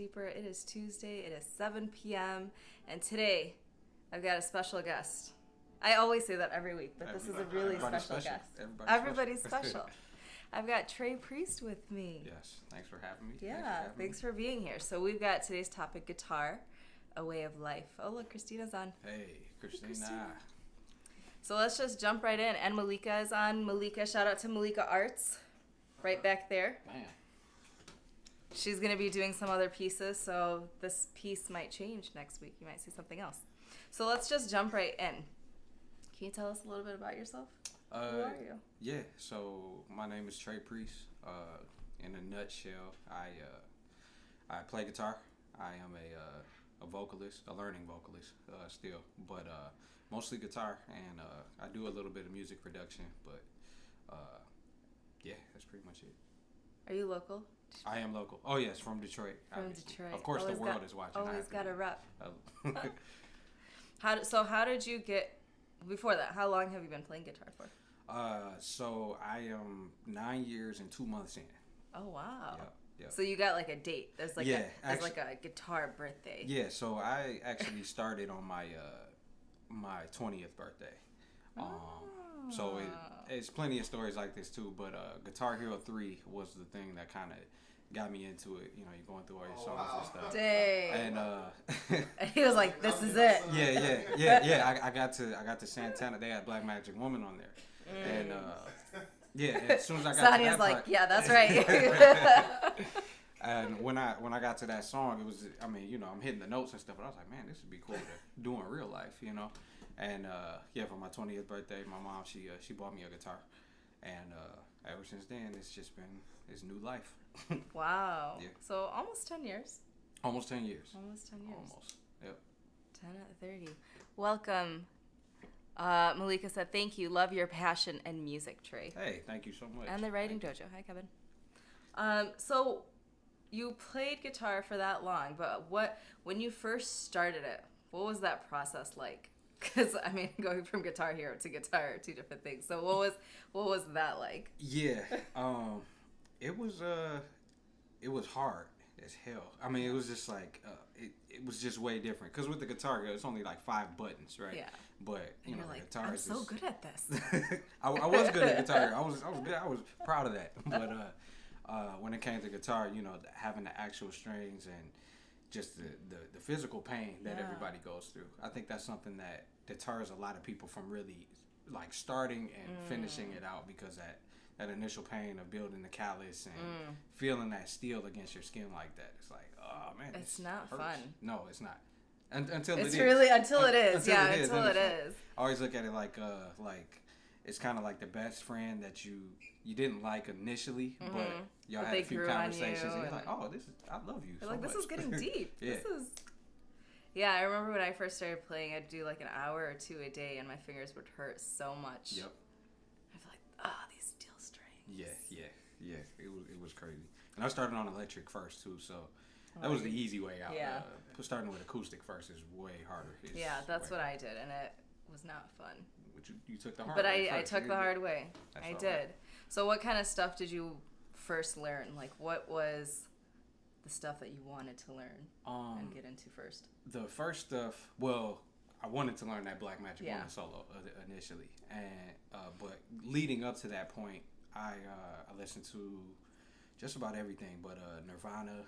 Deeper. It is Tuesday. It is 7 p.m. And today, I've got a special guest. I always say that every week, but this is a really special guest. Everybody's special. I've got Trey Priest with me. Yes. Thanks for having me. Yeah, thanks for being here. So we've got today's topic, guitar, a way of life. Oh, look, Christina's on. Hey, Christina. So let's just jump right in. And Malika is on. Malika, shout out to Malika Arts, right back there. Man. She's going to be doing some other pieces, so this piece might change next week. You might see something else. So let's just jump right in. Can you tell us a little bit about yourself? Who are you? Yeah, so my name is Trey Priest. In a nutshell, I play guitar. I am a vocalist, a learning vocalist still, but mostly guitar, and I do a little bit of music production, but yeah, that's pretty much it. Are you local? I am local. Oh yes, from Detroit. From obviously. Detroit. Of course, the world is watching. Always got a rep. How did you get? Before that, how long have you been playing guitar for? So I am 9 years and 2 months in. Oh wow. Yep. So you got like a date. There's like there's like a guitar birthday. Yeah. So I actually started on my my 20th birthday. So it's plenty of stories like this too. But Guitar Hero 3 was the thing that kind of got me into it. You know, you're going through all your songs and stuff. Dang. And he was like, "This is it." Yeah. I got to Santana. They had Black Magic Woman on there, and and as soon as I got Sonia's to that like, part, "Yeah, that's right." And when I got to that song, it was, I mean, you know, I'm hitting the notes and stuff, but I was like, man, this would be cool to do in real life, you know. And for my 20th birthday, my mom she bought me a guitar, and ever since then, it's just been new life. Wow. Yeah. So almost 10 years. Almost 10 years. Almost 10 years. Almost. Yep. 10 out of 30. Welcome. Malika said, "Thank you. Love your passion and music, Trey." Hey, thank you so much. And the writing dojo. Hi, Kevin. So you played guitar for that long, but when you first started it, what was that process like? Because I mean, going from Guitar Hero to guitar are two different things. So what was that like? Yeah, it was hard as hell. I mean, it was just like it was just way different. Because with the Guitar Hero, it's only like 5 buttons, right? Yeah. But you know, like, guitar I'm is so good at this. I was good at Guitar Hero. I was good. I was proud of that. But when it came to guitar, you know, having the actual strings and just the physical pain that everybody goes through. I think that's something that deters a lot of people from really like starting and finishing it out, because that initial pain of building the callus and feeling that steel against your skin like that. It's like, oh man, it's not hurts. fun. No, it's not. Until it's it really is. Until it is. Until it is. I always look at it like it's kind of like the best friend that you didn't like initially, but y'all had a few conversations and you're like, oh, I love you. You're like, this is getting deep. Yeah. Yeah, I remember when I first started playing, I'd do like an hour or 2 a day, and my fingers would hurt so much. Yep. I'd be like, these steel strings. Yeah. It was crazy. And I started on electric first too, so that was the easy way out. Yeah. Starting with acoustic first is way harder. That's what I did, and it was not fun. But you took the hard way. But I took the hard way. I did. Right. So what kind of stuff did you first learn? Like, what was the stuff that you wanted to learn and get into first? The first stuff, well, I wanted to learn that Black Magic Woman solo initially, and but leading up to that point, I listened to just about everything, but Nirvana,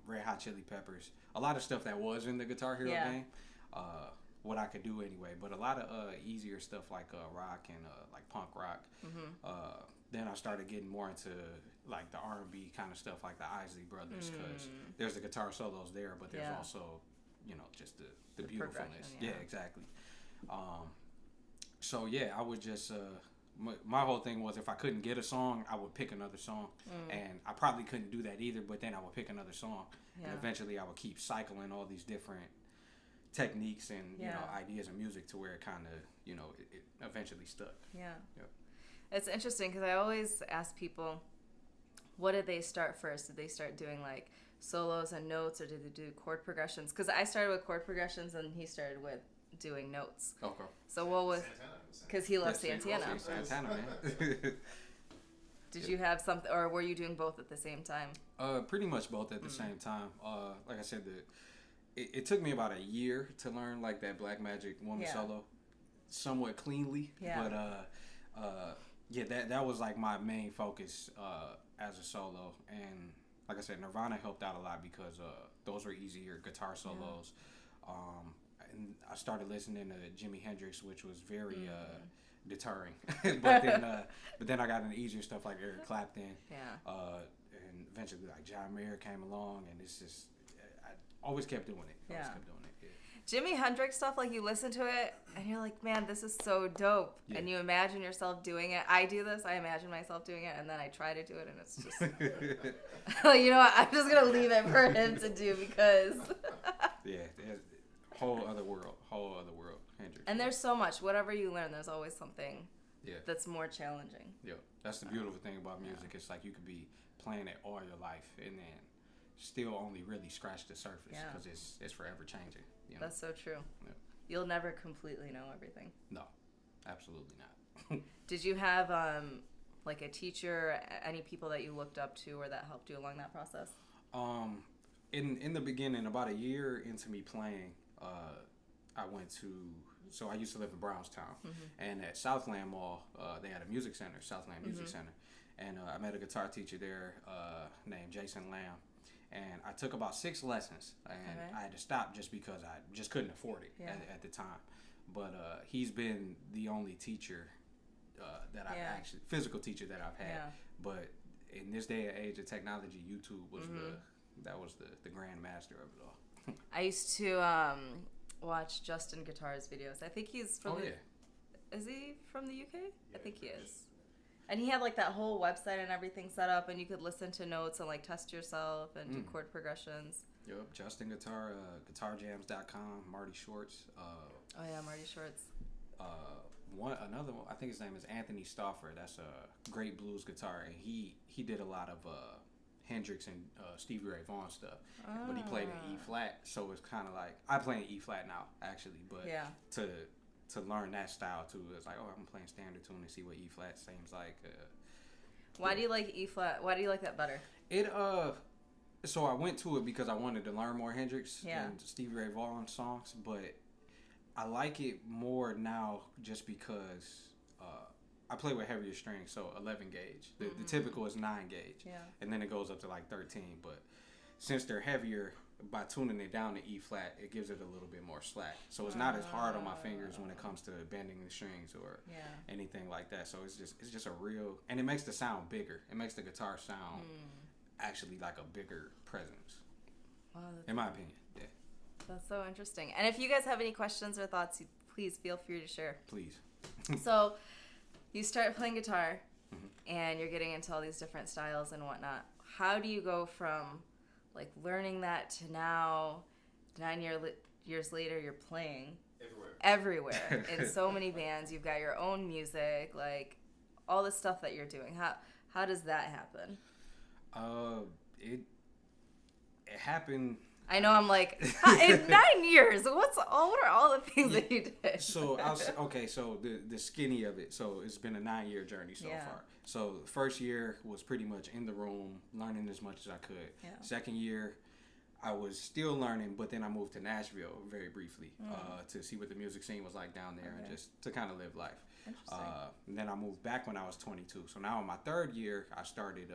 Red Hot Chili Peppers, a lot of stuff that was in the Guitar Hero game, what I could do anyway, but a lot of easier stuff like rock and like punk rock. Then I started getting more into like the R&B kind of stuff, like the Isley Brothers, because there's the guitar solos there, but there's also, you know, just the beautifulness. Yeah, exactly. So yeah, I would just my whole thing was, if I couldn't get a song, I would pick another song, and I probably couldn't do that either, but then I would pick another song, and eventually I would keep cycling all these different techniques and you know, ideas of music to where it kind of, you know, it eventually stuck. Yep. It's interesting because I always ask people, what did they start first? Did they start doing like solos and notes, or did they do chord progressions? Because I started with chord progressions and he started with doing notes. Okay. So what was, because he loves Santana. Santana, man. Did you have something, or were you doing both at the same time? Pretty much both at the same time. Like I said, it took me about a year to learn like that Black Magic woman solo, somewhat cleanly. Yeah. But that was like my main focus as a solo, and like I said, Nirvana helped out a lot because those were easier guitar solos. And I started listening to Jimi Hendrix, which was very deterring. but then I got into easier stuff like Eric Clapton. And eventually like John Mayer came along, and it's just I always kept doing it. Jimi Hendrix stuff, like you listen to it and you're like, man, this is so dope. And you imagine yourself doing it. I do this. I imagine myself doing it, and then I try to do it, and it's just you know what? I'm just gonna leave it for him to do because whole other world, Hendrix. And there's so much. Whatever you learn, there's always something that's more challenging. Yeah, that's the beautiful thing about music. It's like you could be playing it all your life and then still only really scratch the surface because it's forever changing. You know? That's so true. Yeah. You'll never completely know everything. No, absolutely not. Did you have like a teacher, any people that you looked up to or that helped you along that process? In the beginning, about a year into me playing, I went to. So I used to live in Brownstown, and at Southland Mall, they had a music center, Southland Music Center, and I met a guitar teacher there named Jason Lamb, and I took about 6 lessons, and I had to stop just because I just couldn't afford it at the time. But he's been the only teacher that I've actually, physical teacher that I've had. But in this day and age of technology, YouTube was the grand master of it all. I used to watch Justin Guitar's videos. I think he's from Is he from the UK? I think he is. And he had like that whole website and everything set up, and you could listen to notes and like test yourself and do chord progressions. Yep, Justin Guitar, guitarjams.com, Marty Shorts. Marty Shorts. Another one, I think his name is Anthony Stoffer. That's a great blues guitar, and he did a lot of Hendrix and Stevie Ray Vaughan stuff, but he played in E flat, so it's kind of like I play in E flat now actually, but to learn that style too, it's like I'm playing standard tune and see what E flat seems like. Why do you like E flat? Why do you like that better? So I went to it because I wanted to learn more Hendrix and Stevie Ray Vaughan songs, but I like it more now just because I play with heavier strings, so 11 gauge. The typical is 9 gauge, and then it goes up to like 13. But since they're heavier, by tuning it down to E flat, it gives it a little bit more slack. So it's not as hard on my fingers when it comes to bending the strings or anything like that. So it's just a real, and it makes the sound bigger. It makes the guitar sound actually like a bigger presence, in my opinion. Yeah. That's so interesting. And if you guys have any questions or thoughts, please feel free to share. Please. So you start playing guitar and you're getting into all these different styles and whatnot. How do you go from like learning that to now 9 years later you're playing everywhere in so many bands? You've got your own music, like all the stuff that you're doing. How does that happen? It happened. I know, I'm like, in 9 years, what are all the things that you did? So so the skinny of it. So it's been a 9-year journey so far. So the first year was pretty much in the room, learning as much as I could. Yeah. Second year, I was still learning, but then I moved to Nashville very briefly to see what the music scene was like down there and just to kind of live life. And then I moved back when I was 22. So now in my third year, I started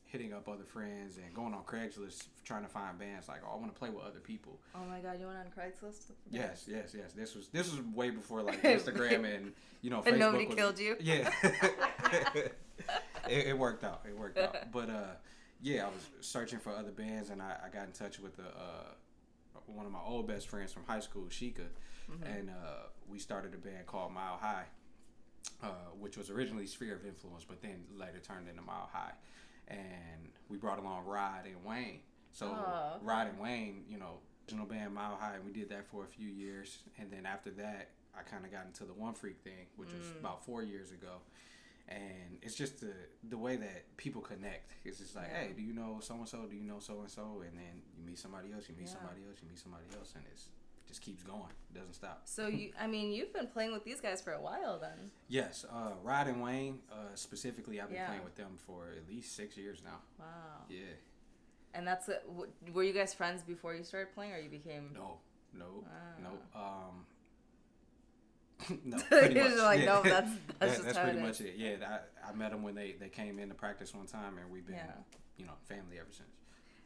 hitting up other friends and going on Craigslist trying to find bands. Like, I want to play with other people. Oh my God, you went on Craigslist? Yes. This was way before like Instagram and Facebook. And nobody killed you? Yeah. it worked out. But I was searching for other bands, and I got in touch with one of my old best friends from high school, Sheikah, and we started a band called Mile High, which was originally Sphere of Influence, but then later turned into Mile High. And we brought along Rod and Wayne. So Rod and Wayne, original band Mile High, and we did that for a few years. And then after that, I kind of got into the One Freak thing, which was about 4 years ago. And it's just the way that people connect. It's just like, hey, do you know so-and-so? Do you know so-and-so? And then you meet somebody else, you meet somebody else, you meet somebody else, and it's just keeps going. It doesn't stop. So you've been playing with these guys for a while then. Yes, Rod and Wayne specifically. I've been playing with them for at least 6 years now. Wow. Yeah. And that's were you guys friends before you started playing, or you became? No. Wow. No, pretty much. Like, yeah. no, that's that's how pretty it much is. it. Yeah, I met them when they came in to practice one time, and we've been family ever since.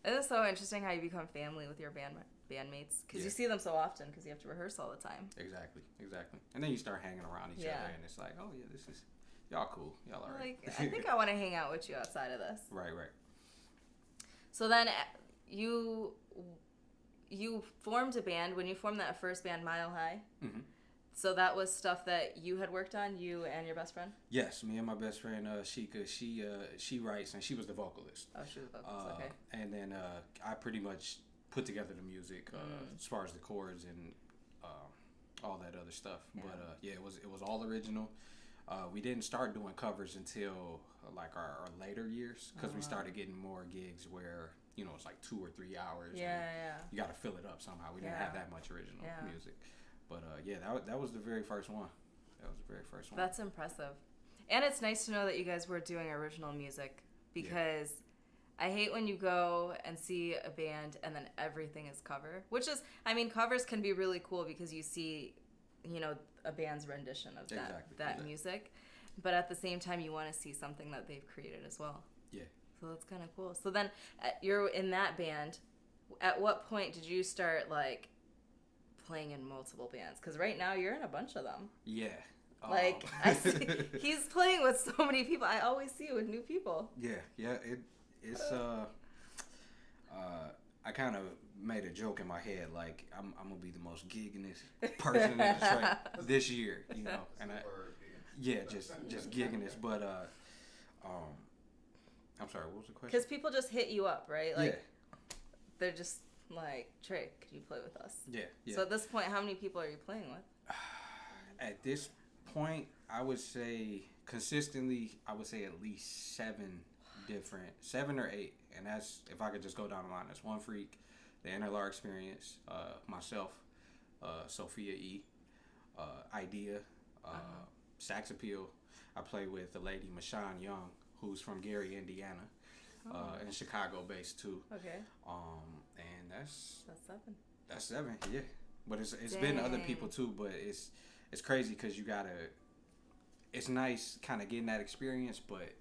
It is so interesting how you become family with your bandmates, because you see them so often because you have to rehearse all the time. Exactly. And then you start hanging around each other, and it's like, oh yeah, this is y'all cool, y'all alright. Like, I think I want to hang out with you outside of this. Right. So then you formed a band when you formed that first band, Mile High. Mm-hmm. So that was stuff that you had worked on, you and your best friend? Yes, me and my best friend Sheikah. She writes, and she was the vocalist. Oh, she was the vocalist. Okay. And then I pretty much put together the music as far as the chords and all that other stuff. Yeah. But it was all original. We didn't start doing covers until like our later years, because we started getting more gigs where it's like 2 or 3 hours. Yeah. You got to fill it up somehow. We didn't have that much original music. But that was the very first one. That's impressive. And it's nice to know that you guys were doing original music, because I hate when you go and see a band and then everything is cover. Which is, covers can be really cool because you see, a band's rendition of that music. But at the same time, you want to see something that they've created as well. Yeah. So that's kind of cool. So then you're in that band. At what point did you start, like, playing in multiple bands? Because right now you're in a bunch of them. Yeah. Like, I see, he's playing with so many people. I always see you with new people. Yeah. It's I kind of made a joke in my head, like I'm gonna be the most giggingest person in Detroit this year, and just giggingest. But I'm sorry, what was the question? Because people just hit you up, right? Like, they're just like, Trey, could you play with us? Yeah. So at this point, how many people are you playing with? At this point, I would say consistently, at least 7 or 8. And that's, if I could just go down the line, that's One Freak, the NLR Experience, myself, Sophia E, Idea, Sax Appeal. I play with the lady Michonne Young, who's from Gary, Indiana, and Chicago based too. Okay. And that's 7. That's 7, yeah. But it's been other people too. But it's crazy because you gotta. It's nice kind of getting that experience, but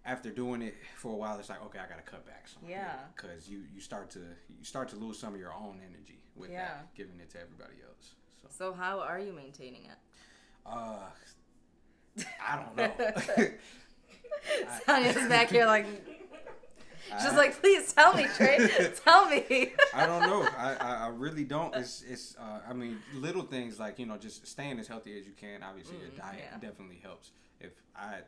after doing it for a while, it's like, okay, I gotta cut back some. Yeah. Because you start to lose some of your own energy with that, giving it to everybody else. So how are you maintaining it? I don't know. Sonya's back here like, she's like, please tell me, Trey. Tell me. I don't know. I really don't. It's little things like, just staying as healthy as you can. Obviously, your diet definitely helps. If I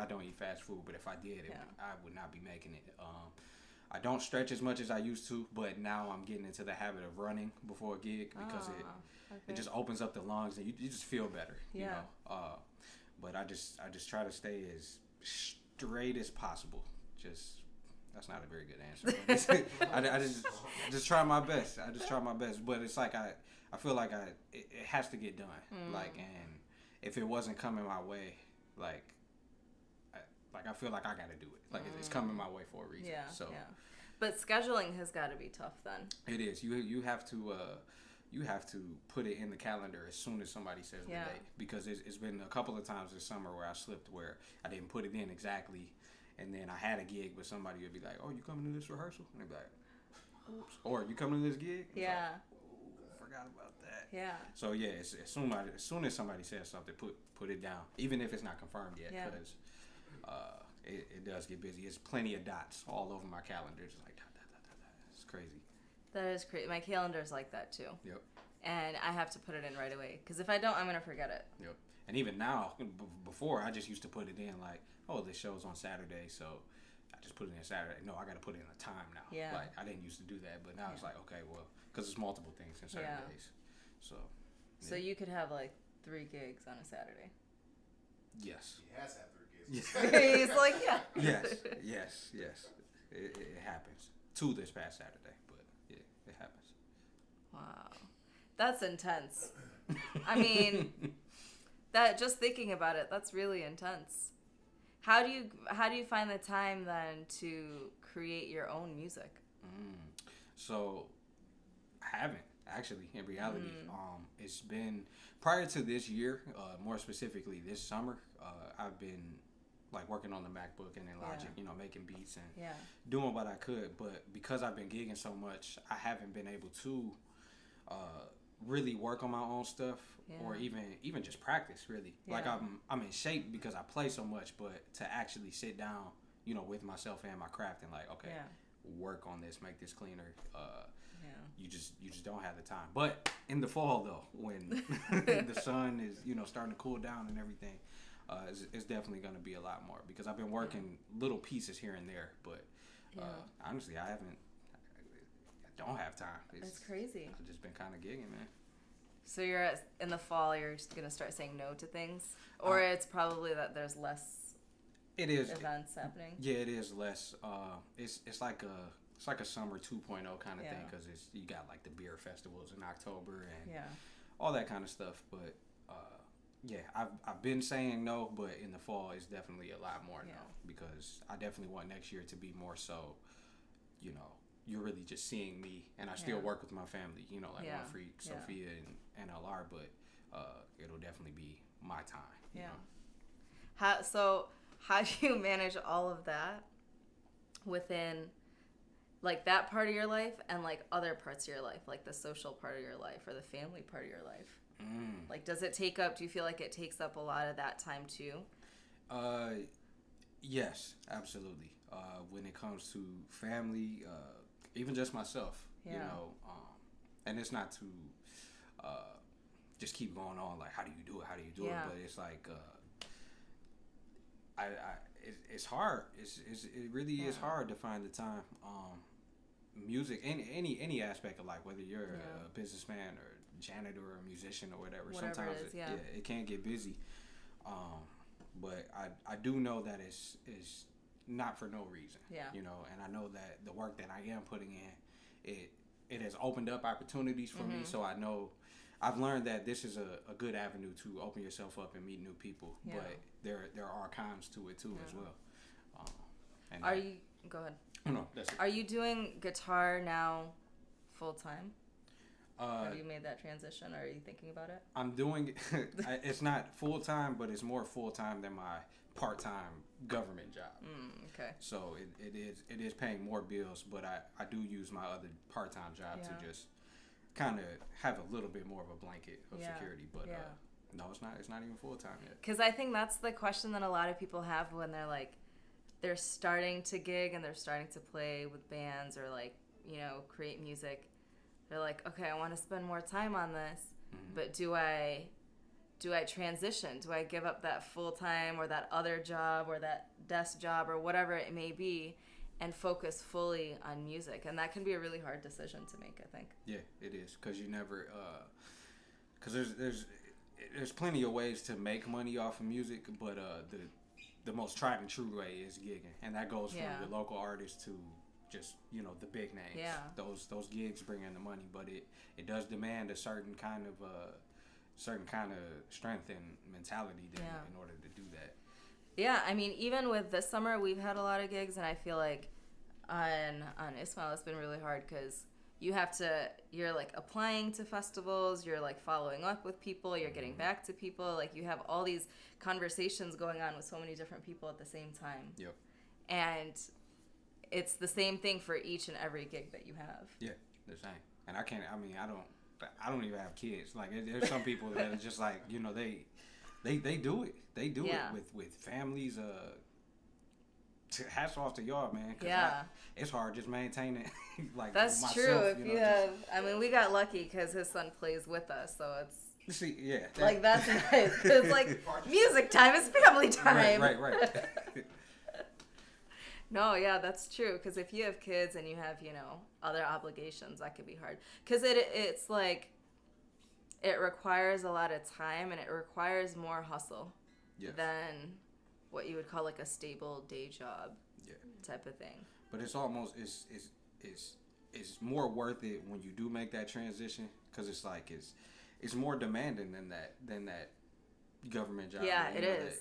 don't eat fast food, but if I did, I would not be making it. I don't stretch as much as I used to, but now I'm getting into the habit of running before a gig because it just opens up the lungs and you just feel better. You know. But I just try to stay as straight as possible. That's not a very good answer. I just try my best. But it's like I feel like it has to get done. Like, and if it wasn't coming my way, I feel like I got to do it. Like it's coming my way for a reason. Yeah. So. Yeah. But scheduling has got to be tough then. It is. You have to put it in the calendar as soon as somebody says the date, because it's been a couple of times this summer where I slipped, where I didn't put it in exactly, and then I had a gig, but somebody would be like, "Oh, you coming to this rehearsal?" And they'd be like, "Oops," or "You coming to this gig?" Like, I forgot about that. Yeah. So as soon as somebody says something, put it down, even if it's not confirmed yet, because it does get busy. It's plenty of dots all over my calendar. It's like dot. It's crazy. That is crazy. My calendar's like that too. Yep. And I have to put it in right away, because if I don't, I'm gonna forget it. Yep. And even now, before I just used to put it in like, oh, this show's on Saturday, so I just put it in Saturday. No, I got to put it in a time now. Yeah. Like I didn't used to do that, but now it's like, okay, well, because it's multiple things in certain days. So. Yeah. So you could have like 3 gigs on a Saturday. Yes. He has had 3 gigs. He's like, yeah. Yes. It happens. 2 this past Saturday, but yeah, it happens. Wow. That's intense. I mean, that just thinking about it, that's really intense. How do you find the time then to create your own music? So I haven't actually, in reality. It's been prior to this year, more specifically this summer. I've been like working on the MacBook and in Logic, making beats and doing what I could. But because I've been gigging so much, I haven't been able to really work on my own stuff or even just practice really. Like I'm in shape because I play so much, but to actually sit down, with myself and my craft and like, okay, work on this, make this cleaner. You just don't have the time. But in the fall though, when the sun is starting to cool down and everything, it's definitely going to be a lot more because I've been working little pieces here and there. But honestly, I don't have time. That's crazy. I've just been kind of gigging, man. So in the fall, you're just gonna start saying no to things, or it's probably that there's less. It is events happening. Yeah, it is less. It's like a summer 2.0 kind of thing because you got like the beer festivals in October and all that kind of stuff. But I've been saying no, but in the fall it's definitely a lot more no because I definitely want next year to be more so, you're really just seeing me, and I still work with my family, like One Freak, Sophia, and LR, but it'll definitely be my time. You know? How do you manage all of that within, like, that part of your life and, like, other parts of your life, like the social part of your life or the family part of your life? Like, do you feel like it takes up a lot of that time too? Yes, absolutely. When it comes to family, even just myself, and it's not to just keep going on like how do you do it, but it's like it's hard. It really is hard to find the time. Music, any aspect of life, whether you're a businessman or janitor or a musician or whatever sometimes it can get busy. But I do know that it's not for no reason. And I know that the work that I am putting in, it has opened up opportunities for me. So I know I've learned that this is a good avenue to open yourself up and meet new people. But there are cons to it too as well. Go ahead. No, that's it. Are you doing guitar now full time? Have you made that transition, or are you thinking about it? I'm doing it. It's not full time, but it's more full time than my part-time government job. Okay. So it is paying more bills, but I do use my other part-time job to just kind of have a little bit more of a blanket of security. But no, it's not even full time yet. Because I think that's the question that a lot of people have when they're starting to gig and they're starting to play with bands or create music. They're like, okay, I want to spend more time on this, but do I transition? Do I give up that full time or that other job or that desk job or whatever it may be and focus fully on music? And that can be a really hard decision to make, I think. Yeah, it is, because you never, because there's plenty of ways to make money off of music, but the most tried and true way is gigging, and that goes from the local artists to just the big names. Yeah. Those gigs bring in the money, but it does demand a certain kind of strength and mentality in order to do that. Yeah, I mean, even with this summer, we've had a lot of gigs, and I feel like on Ismail, it's been really hard because you're like applying to festivals, you're like following up with people, you're getting back to people, like you have all these conversations going on with so many different people at the same time. Yep. And it's the same thing for each and every gig that you have. Yeah, the same. And I don't even have kids. Like there's some people that are just like, they do it. They do it with families. Hats off to y'all, man. It's hard just maintaining. Like that's myself, true. If you have, I mean, we got lucky because his son plays with us, so it's. See, yeah. That's nice because like music time is family time. Right. No, yeah, that's true. Because if you have kids and you have, other obligations, that could be hard. Because it's like, it requires a lot of time and it requires more hustle than what you would call like a stable day job type of thing. But it's almost, it's more worth it when you do make that transition, because it's like it's more demanding than that government job. Yeah, it is.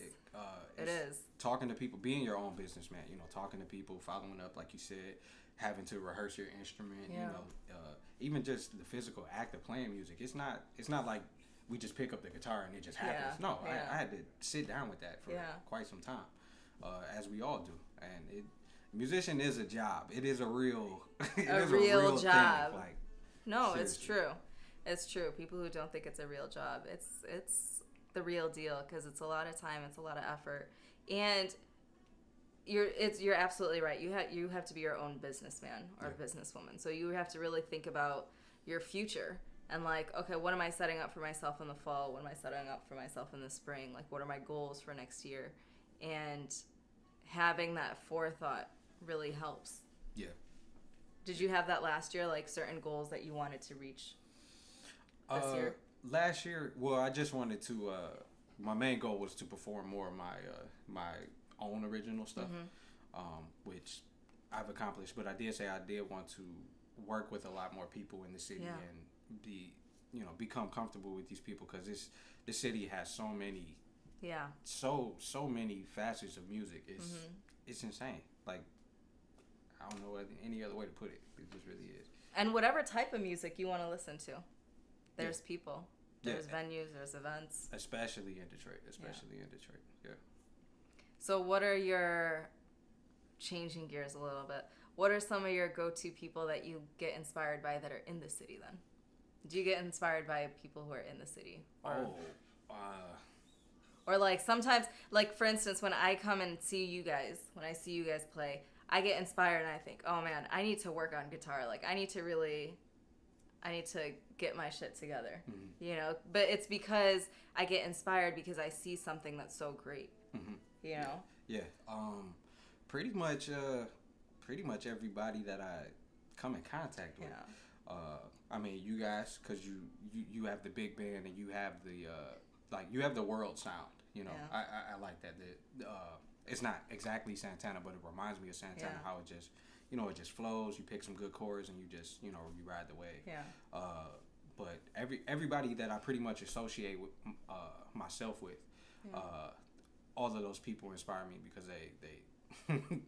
It is talking to people, being your own businessman. You know, talking to people, following up, like you said, having to rehearse your instrument. Yeah. You know, even just the physical act of playing music. It's not like we just pick up the guitar and it just happens. Yeah. No, Yeah. I had to sit down with that for quite some time, as we all do. And musician is a job. It is a real a real job. Thing. Like, no, seriously. it's true. It's true. People who don't think it's a real job, it's the real deal, because it's a lot of time, it's a lot of effort, and you're absolutely right. You have to be your own businessman or businesswoman. So you have to really think about your future and like, okay, what am I setting up for myself in the fall? What am I setting up for myself in the spring? Like, what are my goals for next year? And having that forethought really helps. Yeah. Did you have that last year, like certain goals that you wanted to reach this year? Last year, well, I just wanted to. My main goal was to perform more of my own original stuff, which I've accomplished. But I did say I did want to work with a lot more people in the city and become comfortable with these people, because this city has so many. Yeah. So many facets of music. It's insane. Like, I don't know any other way to put it. It just really is. And whatever type of music you want to listen to, there's people. There's venues, there's events. Especially in Detroit. Yeah. So what are your, changing gears a little bit, what are some of your go-to people that you get inspired by that are in the city then? Do you get inspired by people who are in the city? Or like sometimes, like for instance, when I come and see you guys play, I get inspired and I think, oh man, I need to work on guitar. Like I need to get my shit together, you know? But it's because I get inspired because I see something that's so great, you know? Yeah. Pretty much everybody that I come in contact with. Yeah. I mean, you guys, because you have the big band and you have the world sound, you know? Yeah. I like that. It's not exactly Santana, but it reminds me of Santana, how it just, it just flows. You pick some good chords and you just, you ride the wave. Yeah. But everybody that I pretty much associate with myself with, all of those people inspire me because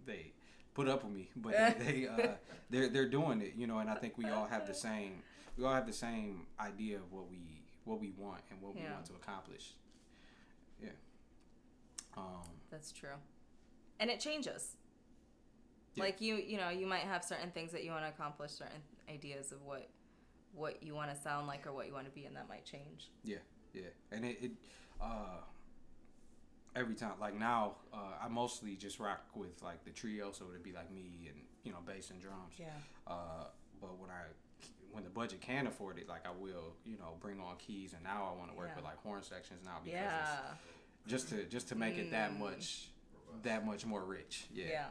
they put up with me, but they're doing it, and I think we all have the same idea of what we want and what we want to accomplish. Yeah. That's true. And it changes. Yeah. Like you might have certain things that you want to accomplish, certain ideas of what you want to sound like or what you want to be, and that might change. Yeah. And it every time, like now, I mostly just rock with like the trio, so it'd be like me and bass and drums. Yeah. But when the budget can afford it, like I will, bring on keys, and now I want to work with like horn sections now because it's just to make it that much more rich. Yeah.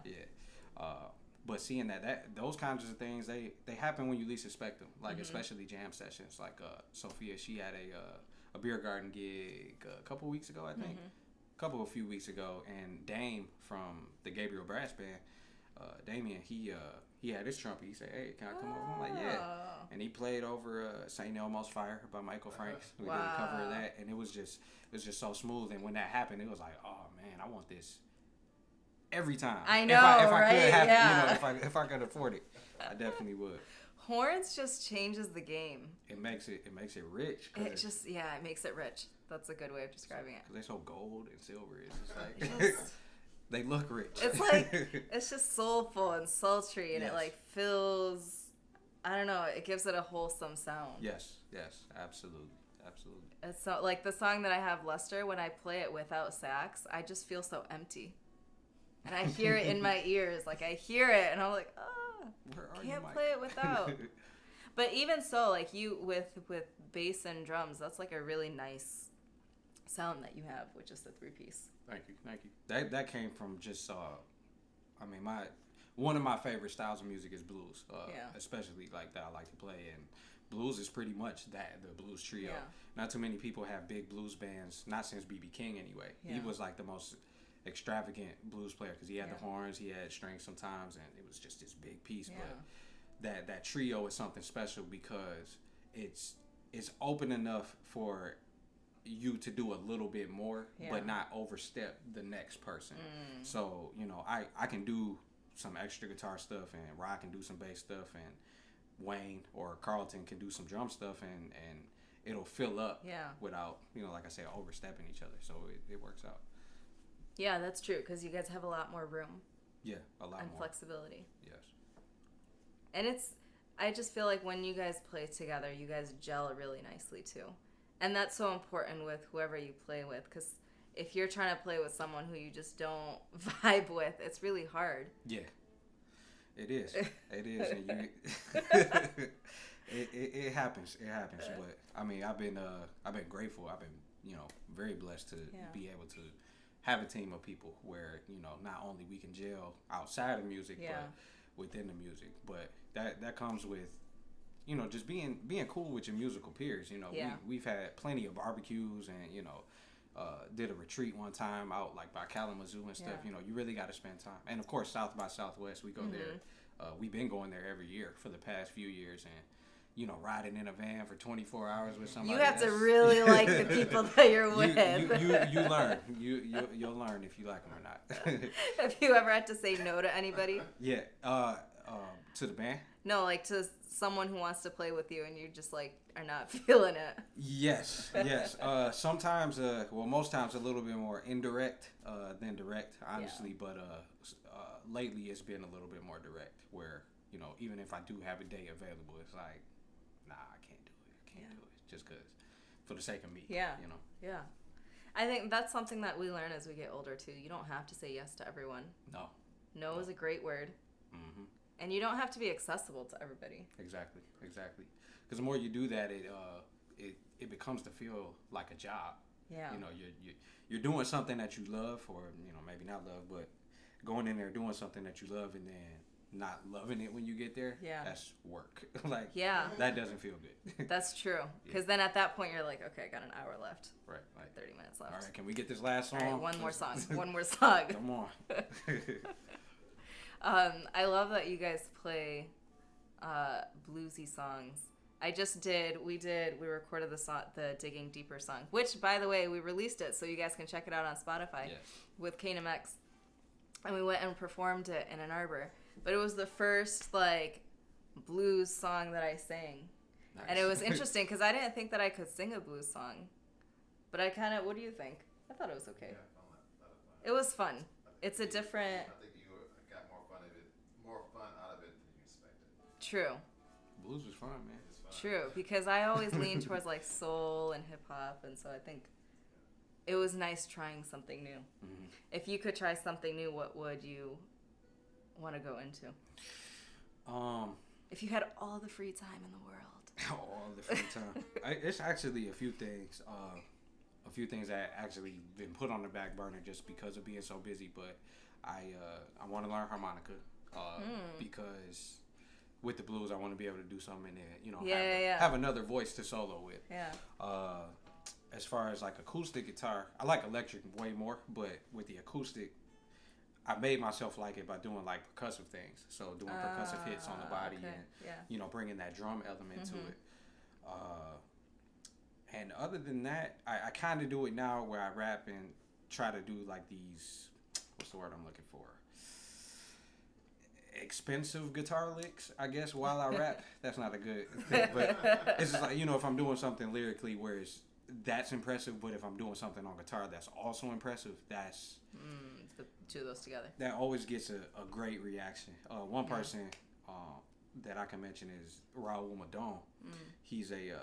But seeing that those kinds of things, they happen when you least expect them. Like especially jam sessions. Like Sophia, she had a beer garden gig a few weeks ago, and Dame from the Gabriel Brass Band, Damien, he had his trumpet. He said, "Hey, can I come over?" I'm like, "Yeah." And he played over "Saint Elmo's Fire" by Michael Franks. We did a cover of that, and it was just so smooth. And when that happened, it was like, "Oh man, I want this every time." I know, if I right? could have, if I could afford it, I definitely would. Horns just changes the game. It makes it rich. It makes it rich. That's a good way of describing it. Because they're so gold and silver. It's just like they look rich. It's like it's just soulful and sultry, and it like fills. I don't know. It gives it a wholesome sound. Yes, absolutely. It's so like the song that I have, Lester. When I play it without sax, I just feel so empty, and I hear it in my ears. Like I hear it, and I'm like, can't play it without. But even so, like you with bass and drums, that's like a really nice sound that you have with just the 3-piece. Thank you. That came from just one of my favorite styles of music is blues. Especially like that I like to play, and blues is pretty much the blues trio. Yeah. Not too many people have big blues bands, not since B.B. King anyway. Yeah. He was like the most extravagant blues player because he had the horns, he had strings sometimes, and it was just this big piece. Yeah. But that trio is something special because it's open enough for you to do a little bit more, but not overstep the next person. So, you know, I can do some extra guitar stuff, and Rod can do some bass stuff, and Wayne or Carlton can do some drum stuff, and it'll fill up without, you know, like I said, overstepping each other. So it works out. Yeah, that's true, because you guys have a lot more room. Yeah, a lot and more. Flexibility. Yes. And I just feel like when you guys play together, you guys gel really nicely too. And that's so important with whoever you play with, because if you're trying to play with someone who you just don't vibe with, it's really hard. Yeah, it is. It is. And it happens. It happens. But I mean, I've been grateful. I've been, you know, very blessed to be able to have a team of people where, you know, not only we can gel outside of music, but within the music. But that comes with, you know, just being cool with your musical peers. You know, we've had plenty of barbecues, and, you know, did a retreat one time out like by Kalamazoo and stuff. You know, you really got to spend time. And of course, South by Southwest, we go there. We've been going there every year for the past few years, and, you know, riding in a van for 24 hours with somebody. You have to really like the people that you're with. You learn. You'll learn if you like them or not. Have you ever had to say no to anybody? Yeah. To the band? No, like to someone who wants to play with you and you just like are not feeling it. Yes. Sometimes, most times a little bit more indirect than direct, honestly. But lately it's been a little bit more direct, where, you know, even if I do have a day available, it's like, nah, I can't do it just because, for the sake of me. Yeah. You know. Yeah. I think that's something that we learn as we get older too. You don't have to say yes to everyone. No is a great word. Mm-hmm. And you don't have to be accessible to everybody. Exactly. Because the more you do that, it becomes to feel like a job. Yeah. You know, you're doing something that you love, or, you know, maybe not love, but going in there doing something that you love and then not loving it when you get there. Yeah. That's work. Like. Yeah. That doesn't feel good. That's true. Because then at that point you're like, okay, I got an hour left. Right. 30 minutes left. All right. Can we get this last song? All right, one more song. Come on. I love that you guys play bluesy songs. We recorded the Digging Deeper song, which, by the way, we released it, so you guys can check it out on Spotify with K&M X. And we went and performed it in Ann Arbor. But it was the first, like, blues song that I sang. Nice. And it was interesting, because I didn't think that I could sing a blues song. But I kind of, what do you think? I thought it was okay. Yeah, I found that fun. It was fun. It's a different... I think you got more fun out of it than you expected. True. Blues was fun, man. True, because I always lean towards like soul and hip hop, and so I think it was nice trying something new. Mm-hmm. If you could try something new, what would you want to go into? If you had all the free time in the world. All the free time. It's actually a few things that actually been put on the back burner just because of being so busy. But I want to learn harmonica because with the blues, I want to be able to do something and, you know, have another voice to solo with. Yeah. As far as like acoustic guitar, I like electric way more, but with the acoustic, I made myself like it by doing like percussive things. So doing percussive hits on the body and, you know, bringing that drum element to it. And other than that, I kind of do it now where I rap and try to do like these, what's the word I'm looking for? Expensive guitar licks, I guess, while I rap. That's not a good thing, but it's just like, you know, if I'm doing something lyrically where that's impressive, but if I'm doing something on guitar that's also impressive, that's... the two of those together. That always gets a great reaction. One person that I can mention is Raul Madon. He's a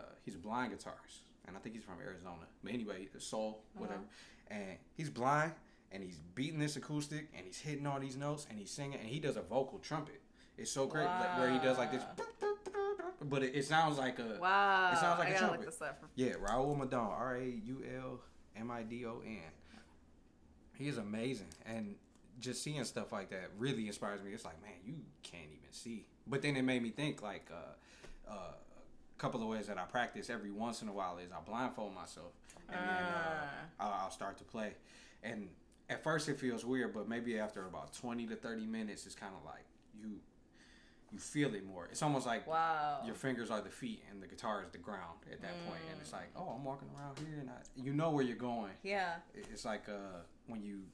blind guitarist, and I think he's from Arizona. But anyway, soul, whatever. And he's blind, and he's beating this acoustic, and he's hitting all these notes, and he's singing, and he does a vocal trumpet. It's so great, like, where he does like this, but it sounds like a it sounds like a trumpet. Look this up. Yeah, Raul Madon, RAULMIDON. He is amazing, and just seeing stuff like that really inspires me. It's like, man, you can't even see. But then it made me think, like, a couple of ways that I practice every once in a while is I blindfold myself, and then I'll start to play. And at first it feels weird, but maybe after about 20 to 30 minutes, it's kind of like you feel it more. It's almost like wow. your fingers are the feet and the guitar is the ground at that point. And it's like, oh, I'm walking around here and you know where you're going. Yeah. It's like when you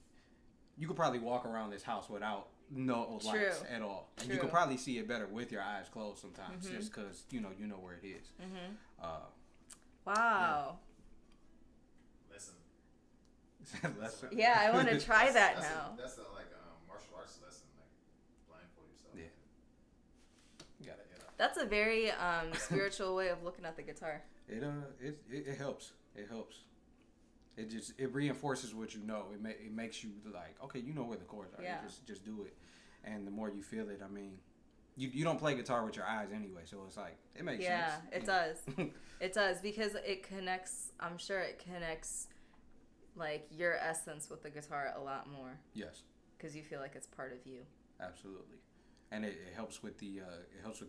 could probably walk around this house without no lights at all. And you could probably see it better with your eyes closed sometimes, just because you know where it is. Wow. Lesson. Yeah, I want to try that now. That's like a martial arts lesson, like blindfold yourself. Yeah. Got it. Yeah. That's a very spiritual way of looking at the guitar. It helps. It helps. It reinforces what you know. It makes you like, okay, you know where the chords are. Yeah. Just do it. And the more you feel it, I mean, you don't play guitar with your eyes anyway, so it's like it makes sense. Yeah, it does. It does, because it connects. I'm sure it connects like your essence with the guitar a lot more. Yes. Because you feel like it's part of you. Absolutely. And it helps with the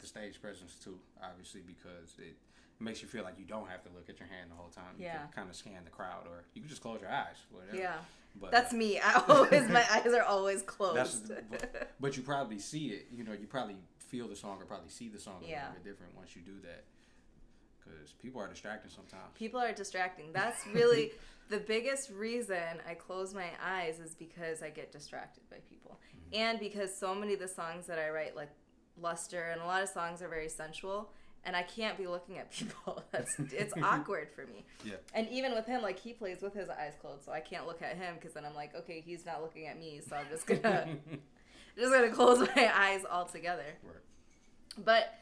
stage presence too, obviously, because it makes you feel like you don't have to look at your hand the whole time. You can kind of scan the crowd, or you can just close your eyes, whatever. Yeah. But that's me. My eyes are always closed. But you probably see it. You probably feel the song or probably see the song a little bit different once you do that. Because people are distracting sometimes. People are distracting. That's really the biggest reason I close my eyes, is because I get distracted by people. And because so many of the songs that I write, like Luster, and a lot of songs are very sensual, and I can't be looking at people. It's awkward for me. Yeah. And even with him, like, he plays with his eyes closed, so I can't look at him, because then I'm like, okay, he's not looking at me, so I'm just gonna close my eyes altogether. Right. But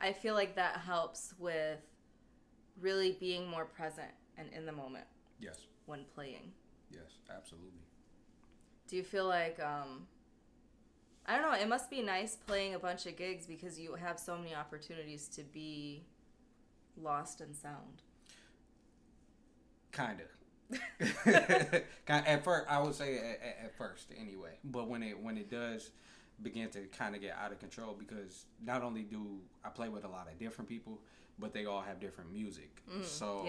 I feel like that helps with really being more present and in the moment. Yes. When playing. Yes, absolutely. Do you feel like I don't know, it must be nice playing a bunch of gigs because you have so many opportunities to be lost in sound? Kind of. At first, I would say at first anyway. But when it does begin to kind of get out of control, because not only do I play with a lot of different people, but they all have different music. So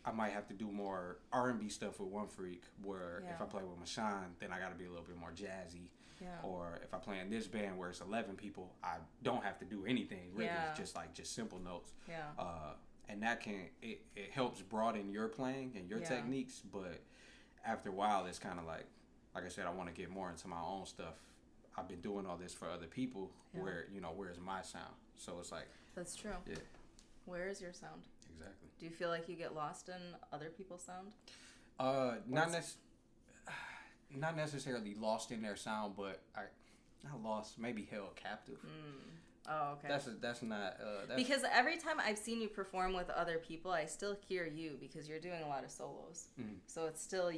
I might have to do more R&B stuff with one freak, where if I play with Mashawn, then I got to be a little bit more jazzy. Yeah. Or if I play in this band where it's 11 people, I don't have to do anything really. It's just simple notes. Yeah. And that it helps broaden your playing and your techniques, but after a while it's kind of like I said, I want to get more into my own stuff. I've been doing all this for other people, where's my sound? So it's like, that's true. Yeah. Where is your sound? Exactly. Do you feel like you get lost in other people's sound? Not necessarily lost in their sound, but not lost, maybe held captive. Oh, okay. That's not because every time I've seen you perform with other people, I still hear you, because you're doing a lot of solos. So it's still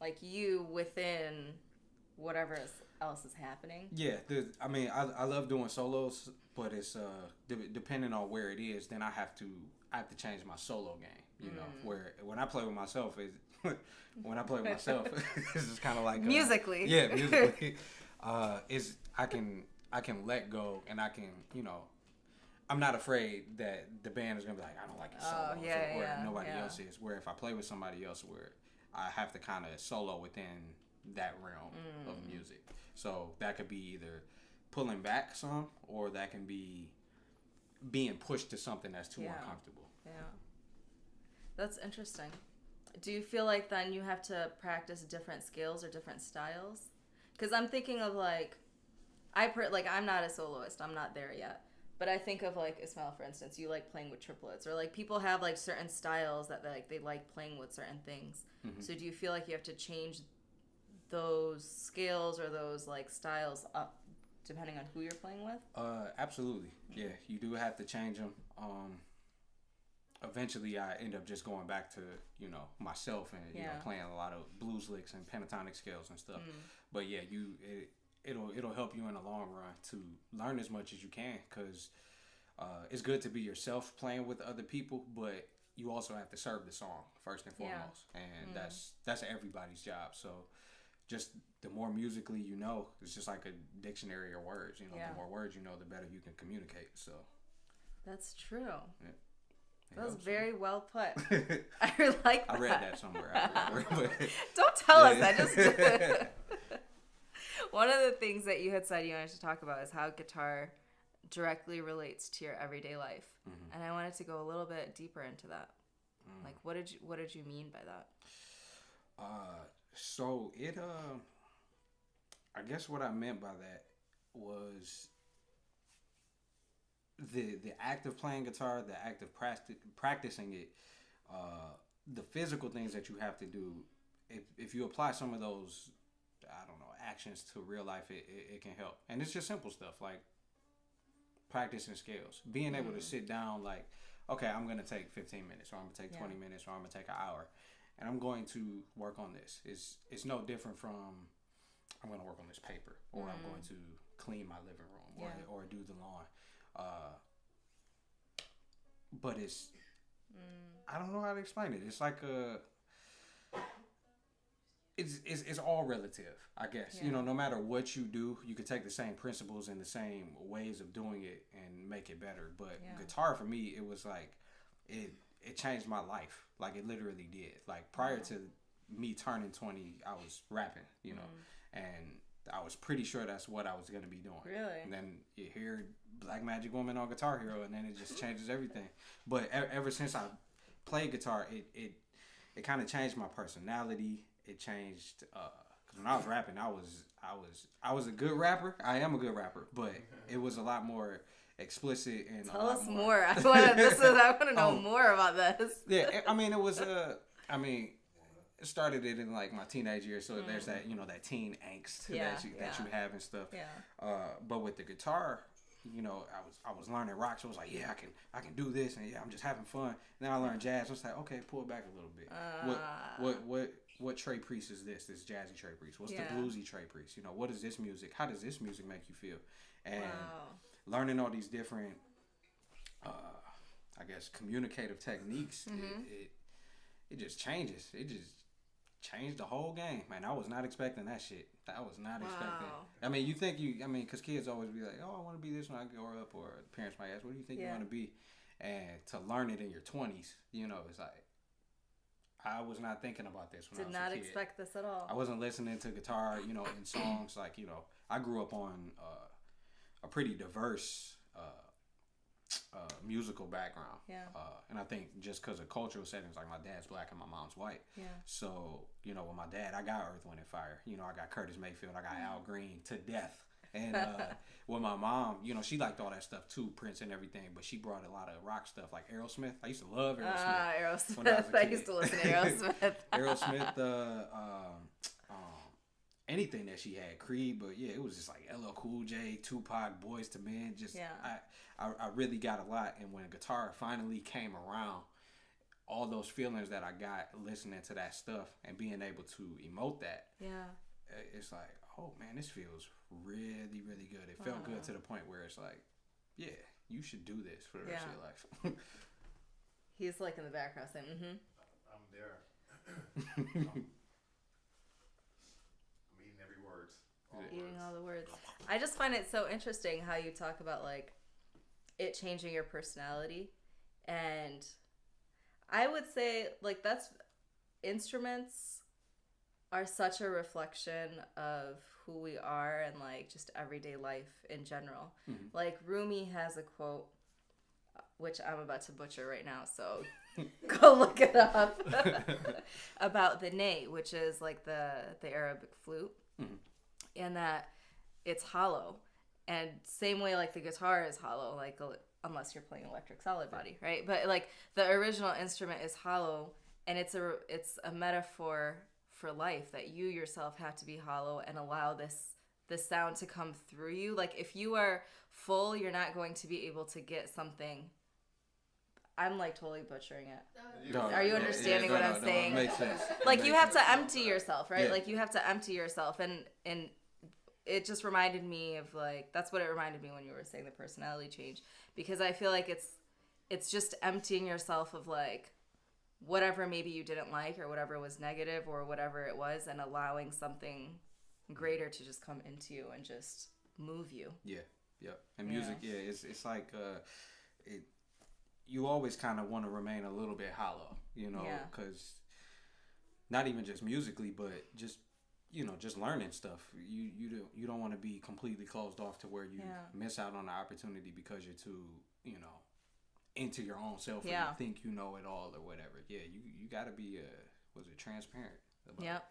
like you within whatever else is happening. Yeah, I love doing solos, but it's depending on where it is, then I have to change my solo game. Where when I play with myself it's just kind of like musically. Musically. I can let go, and I can, I'm not afraid that the band is gonna be like, I don't like your solos, or nobody else is. Where if I play with somebody else, where I have to kind of solo within that realm of music. So that could be either pulling back some, or that can be being pushed to something that's too uncomfortable. Yeah. That's interesting. Do you feel like then you have to practice different scales or different styles? Because I'm thinking of I'm not a soloist. I'm not there yet. But I think of like Ismail, for instance. You like playing with triplets, or like people have like certain styles that they like playing with certain things. So do you feel like you have to change those scales or those like styles up depending on who you're playing with? Absolutely. Yeah, you do have to change them. Eventually I end up just going back to, myself and, playing a lot of blues licks and pentatonic scales and stuff. But yeah, it'll help you in the long run to learn as much as you can, because it's good to be yourself playing with other people, but you also have to serve the song first and foremost. And that's everybody's job. So just the more musically you know, it's just like a dictionary of words. The more words you know, the better you can communicate. So that's true. Yeah. That was very well put. I like that. I read that somewhere. Don't tell us. I just One of the things that you had said you wanted to talk about is how guitar directly relates to your everyday life, and I wanted to go a little bit deeper into that. Like, what did you mean by that? So it I guess what I meant by that was the act of playing guitar, the act of practicing it, the physical things that you have to do. If you apply some of those, I don't know, actions to real life, it can help. And it's just simple stuff like practicing scales, being able to sit down like, okay, I'm going to take 15 minutes, or I'm going to take 20 minutes, or I'm going to take an hour, and I'm going to work on this. It's no different from I'm going to work on this paper, or I'm going to clean my living room, or do the lawn. But it's, I don't know how to explain it. It's like it's all relative, I guess. You know, no matter what you do, you could take the same principles and the same ways of doing it and make it better. But guitar, for me, it was like, it changed my life. Like, it literally did. Like, prior to me turning 20, I was rapping, you know, and I was pretty sure that's what I was going to be doing. Really? And then you hear Black Magic Woman on Guitar Hero, and then it just changes everything. But ever since I played guitar, it kind of changed my personality. It changed, because when I was rapping, I was a good rapper. I am a good rapper, but it was a lot more explicit and tell us more. I want to know more about this. Yeah, I mean, it was it started it in like my teenage years, so there's that, you know, that teen angst that you have and stuff. Yeah. But with the guitar, you know, I was learning rock, so I was like, yeah, I can do this, and I'm just having fun. And then I learned jazz. I was like, okay, pull it back a little bit. What Trey Priest is this? This jazzy Trey Priest. What's the bluesy Trey Priest? You know, what is this music? How does this music make you feel? And learning all these different, I guess, communicative techniques, it just changes. It just changed the whole game, man. I was not expecting that shit. I was not expecting. I mean, because kids always be like, oh, I want to be this when I grow up, or parents might ask, what do you think you want to be? And to learn it in your 20s, you know, it's like, I was not thinking about this when I was a kid. Did not expect this at all. I wasn't listening to guitar, you know, in songs. Like, you know, I grew up on a pretty diverse musical background. Yeah. And I think just because of cultural settings, like my dad's black and my mom's white. Yeah. So, you know, with my dad, I got Earth, Wind, and Fire. You know, I got Curtis Mayfield. I got Al Green to death. And with my mom, you know, she liked all that stuff too, Prince and everything, but she brought a lot of rock stuff like Aerosmith. I used to love Aerosmith. Aerosmith. I used to listen to Aerosmith. Aerosmith, anything that she had, Creed, but yeah, it was just like LL Cool J, Tupac, Boys to Men. Just I really got a lot, and when guitar finally came around, all those feelings that I got listening to that stuff and being able to emote that, it's like, oh man, this feels really, really good. It felt good to the point where it's like, yeah, you should do this for the rest of your life. He's like in the background saying, I'm there. I'm eating every word. Eating all the words. I just find it so interesting how you talk about like it changing your personality, and I would say like that's instruments are such a reflection of who we are and like just everyday life in general. Like Rumi has a quote, which I'm about to butcher right now, so go look it up, about the ney, which is like the Arabic flute, and that it's hollow, and same way like the guitar is hollow, like unless you're playing electric solid body, right? But like the original instrument is hollow, and it's a metaphor for life, that you yourself have to be hollow and allow this sound to come through you. Like if you are full, you're not going to be able to get something. I'm like totally butchering it. Are you understanding what I'm saying? It makes sense. Like you have to empty yourself, right? Yeah. Like you have to empty yourself, and it just reminded me of like, that's what it reminded me when you were saying the personality change, because I feel like it's just emptying yourself of like whatever maybe you didn't like or whatever was negative or whatever it was, and allowing something greater to just come into you and just move you. Yeah. And music, it's like you always kind of want to remain a little bit hollow, you know, because not even just musically, but just just learning stuff. You don't want to be completely closed off to where you miss out on the opportunity because you're too, into your own self or you think you know it all or whatever. Yeah, you got to be transparent about it.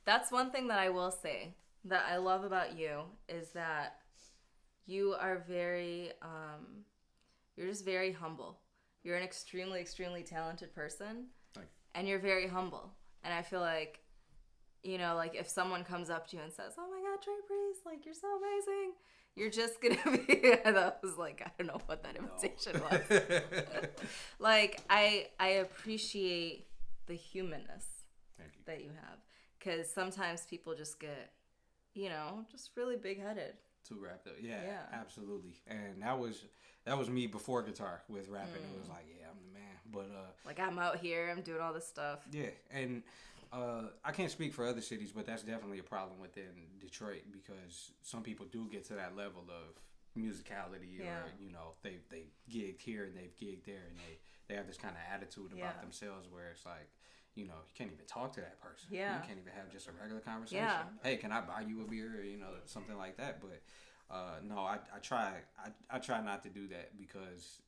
That's one thing that I will say that I love about you is that you are very you're just very humble. You're an extremely, extremely talented person. And you're very humble. And I feel like, like if someone comes up to you and says, "Oh my God, Trey Priest, like you're so amazing," you're just gonna be. That was like, I don't know what that invitation was. Like I appreciate the humanness that you have, because sometimes people just get, just really big headed. Too wrapped up. Yeah, absolutely. And that was me before guitar with rapping. It was like, yeah, I'm the man. But like I'm out here, I'm doing all this stuff. Yeah, and I can't speak for other cities, but that's definitely a problem within Detroit because some people do get to that level of musicality, or they gigged here and they've gigged there, and they have this kind of attitude about themselves where it's like, you can't even talk to that person. Yeah. You can't even have just a regular conversation. Yeah. Hey, can I buy you a beer? Or, something like that. But no, I try not to do that because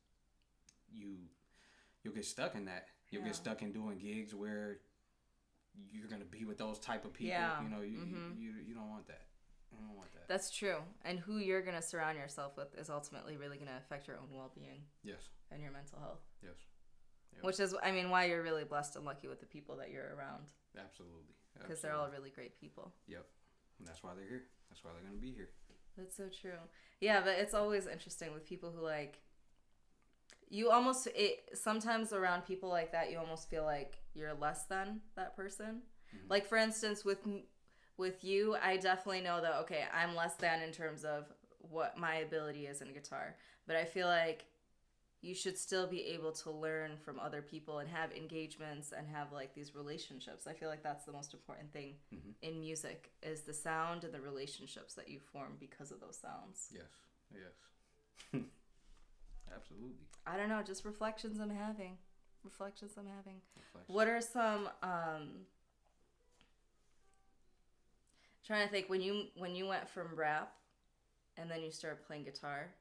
you'll get stuck in that. You'll get stuck in doing gigs where you're gonna be with those type of people. Yeah. You don't want that. You don't want that. That's true. And who you're gonna surround yourself with is ultimately really gonna affect your own well-being. Yes. And your mental health. Yes. Yep. Which is, why you're really blessed and lucky with the people that you're around. Absolutely. Because they're all really great people. Yep. And that's why they're here. That's why they're going to be here. That's so true. Yeah, but it's always interesting with people who, sometimes around people like that, you almost feel like you're less than that person. Mm-hmm. Like, for instance, with you, I definitely know that, okay, I'm less than in terms of what my ability is in guitar. But I feel like you should still be able to learn from other people and have engagements and have these relationships. I feel like that's the most important thing in music is the sound and the relationships that you form because of those sounds. Yes. Absolutely. I don't know, just reflections I'm having. What are some trying to think when you went from rap and then you started playing guitar,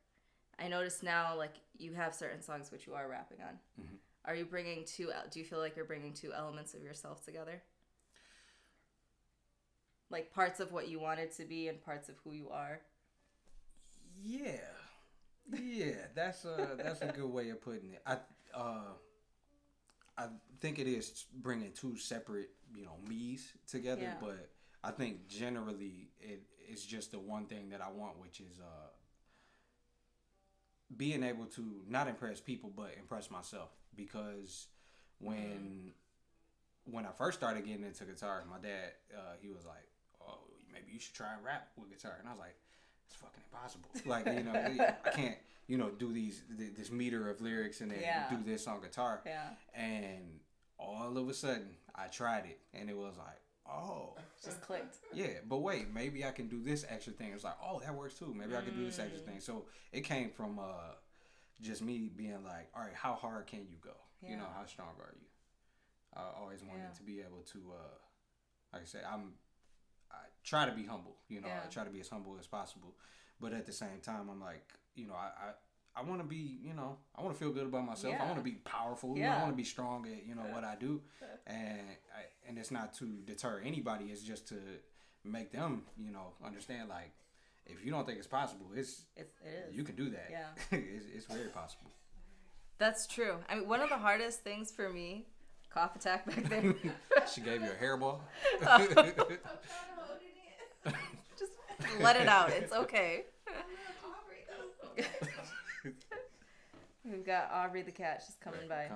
I notice now, you have certain songs which you are rapping on. Mm-hmm. Are you bringing do you feel like you're bringing two elements of yourself together? Like parts of what you wanted to be and parts of who you are? Yeah, that's a good way of putting it. I think it is bringing two separate, me's together, but I think generally it's just the one thing that I want, which is being able to not impress people but impress myself, because when I first started getting into guitar, my dad he was like, "Oh, maybe you should try and rap with guitar," and I was like, "It's fucking impossible. I can't do this meter of lyrics and then do this on guitar." And all of a sudden I tried it and it was like, oh, just clicked. Yeah, but wait, maybe I can do this extra thing. It's like, oh, that works too. Maybe I can do this extra thing. So it came from just me being like, all right, how hard can you go? Yeah. How strong are you? I always wanted to be able to, like I said, I try to be humble. I try to be as humble as possible. But at the same time, I'm like, I want to be, I want to feel good about myself. I want to be powerful. I want to be strong at, what I do. And it's not to deter anybody. It's just to make them, understand, if you don't think it's possible, it is. You can do that. Yeah. It's very possible. That's true. One of the hardest things for me, cough attack back there. She gave you a hairball. I'm trying to hold it in. Just let it out. It's okay. We've got Aubrey the cat. She's coming by.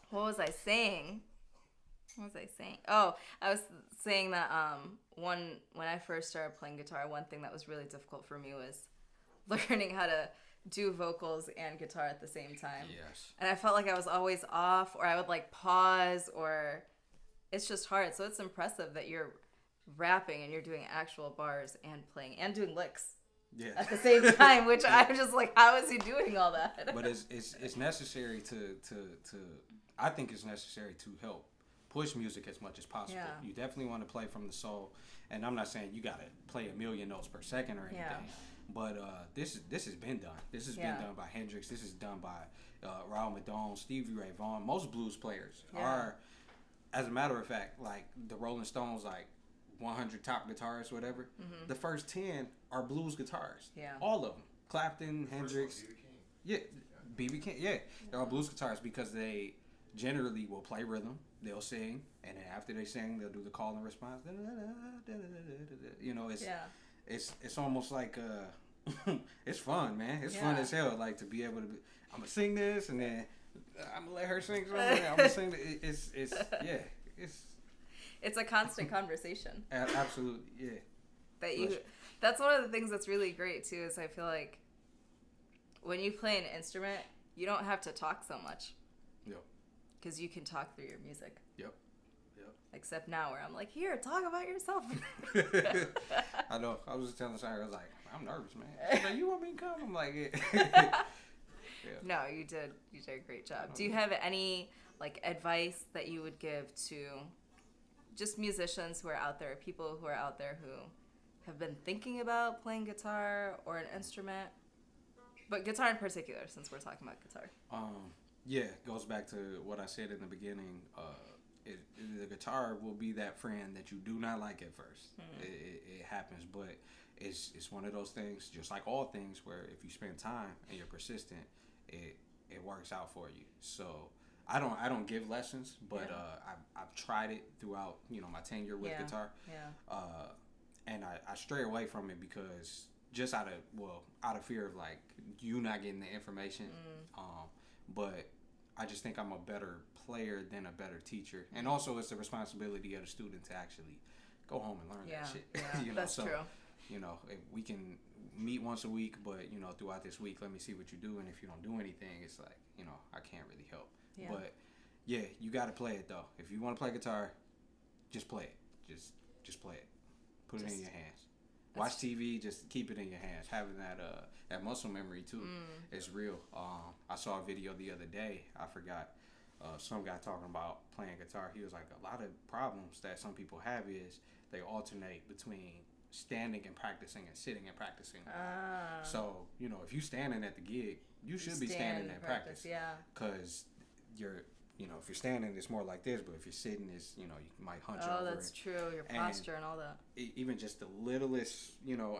What was I saying? Oh, I was saying that when I first started playing guitar, one thing that was really difficult for me was learning how to do vocals and guitar at the same time. Yes. And I felt like I was always off, or I would pause, or it's just hard. So it's impressive that you're rapping and you're doing actual bars and playing and doing licks. Yeah. At the same time, which I'm just like, how is he doing all that? But it's necessary to I think it's necessary to help push music as much as possible. Yeah. You definitely want to play from the soul. And I'm not saying you got to play 1,000,000 notes per second or anything. Yeah. But this has been done. This has been done by Hendrix. This is done by Raul Madone, Stevie Ray Vaughan. Most blues players are, as a matter of fact, like the Rolling Stones, like 100 top guitarists, whatever. Mm-hmm. The first 10 are blues guitarists. Yeah. All of them. Clapton, Hendrix. B.B. King. Yeah. They're all blues guitarists because they generally will play rhythm. They'll sing, and then after they sing, they'll do the call and response. You know, it's almost like it's fun, man. It's fun as hell. Like to be able to, I'm gonna sing this, and then I'm gonna let her sing something. I'm gonna sing. It's a constant conversation. Absolutely, yeah. That's one of the things that's really great too. Is I feel like when you play an instrument, you don't have to talk so much. Yep. Because you can talk through your music. Yep. Except now where I'm like, here, talk about yourself. I know. I was just telling Sarah, I was like, I'm nervous, man. She's like, you want me to come? I'm like, yeah. No, you did a great job. Do you have any like advice that you would give to just musicians who are out there, people who are out there who have been thinking about playing guitar or an instrument? But guitar in particular, since we're talking about guitar. Yeah, it goes back to what I said in the beginning. The guitar will be that friend that you do not like at first. It happens, but it's one of those things, just like all things, where if you spend time and you're persistent, it works out for you. So I don't give lessons, but I've tried it throughout my tenure with guitar. Yeah. And I stray away from it because just out of fear of like you not getting the information. But I just think I'm a better player than a better teacher. And also it's the responsibility of the student to actually go home and learn that shit. Yeah, that's true. If we can meet once a week, but throughout this week, let me see what you do. And if you don't do anything, it's like, I can't really help. Yeah. But yeah, you got to play it though. If you want to play guitar, just play it. Just play it. Put it in your hands. Watch TV, just keep it in your hands. Having that muscle memory too is real. I saw a video the other day. I forgot. Some guy talking about playing guitar. He was like, a lot of problems that some people have is they alternate between standing and practicing and sitting and practicing. So if you're standing at the gig, you should be standing at practice. Yeah. Because if you're standing, it's more like this, but if you're sitting, it's, you might hunch over. Oh, that's true. Your posture and all that. Even just the littlest,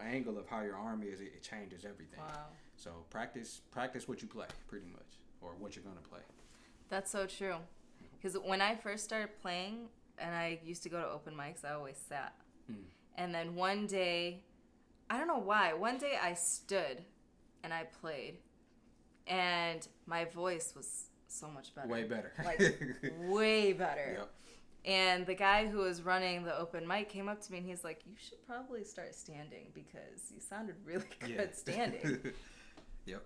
angle of how your arm is, it changes everything. Wow. So practice what you play, pretty much, or what you're going to play. That's so true. Because when I first started playing, and I used to go to open mics, I always sat. And then one day, I don't know why, one day I stood and I played, and my voice was so much better. Way better. Like, way better. Yep. And the guy who was running the open mic came up to me and he's like, you should probably start standing because you sounded really good standing. Yep.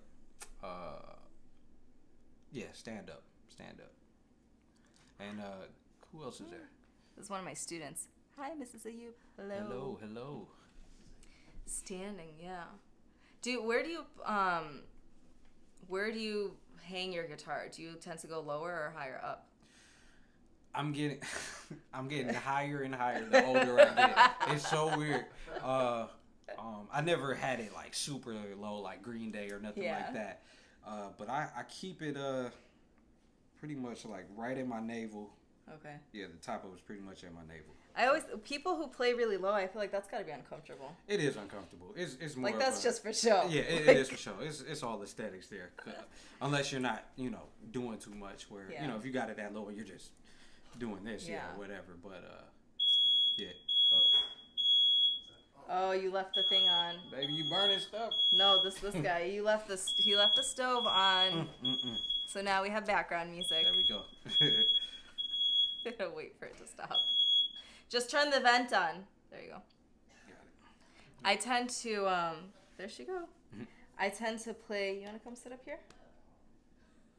Yeah, stand up. And who else is there? This is one of my students. Hi, Mrs. Ayub. Hello. Standing, yeah. Where do you hang your guitar? Do you tend to go lower or higher up? I'm getting higher and higher the older I get. It's so weird. I never had it like super low like Green Day or nothing like that. But I keep it pretty much like right in my navel. Okay. Yeah, the top of it's pretty much in my navel. People who play really low, I feel like that's got to be uncomfortable. It is uncomfortable. It's more like that's just for show. Yeah, it is for show. It's all aesthetics there, unless you're not doing too much. Where if you got it that low and you're just doing this or whatever. But yeah. Oh, you left the thing on. Baby, you burning stuff. No, this guy. He left the stove on. So now we have background music. There we go. I'm gonna wait for it to stop. Just turn the vent on. There you go. Got it. I tend to there she go. I tend to play. You wanna come sit up here?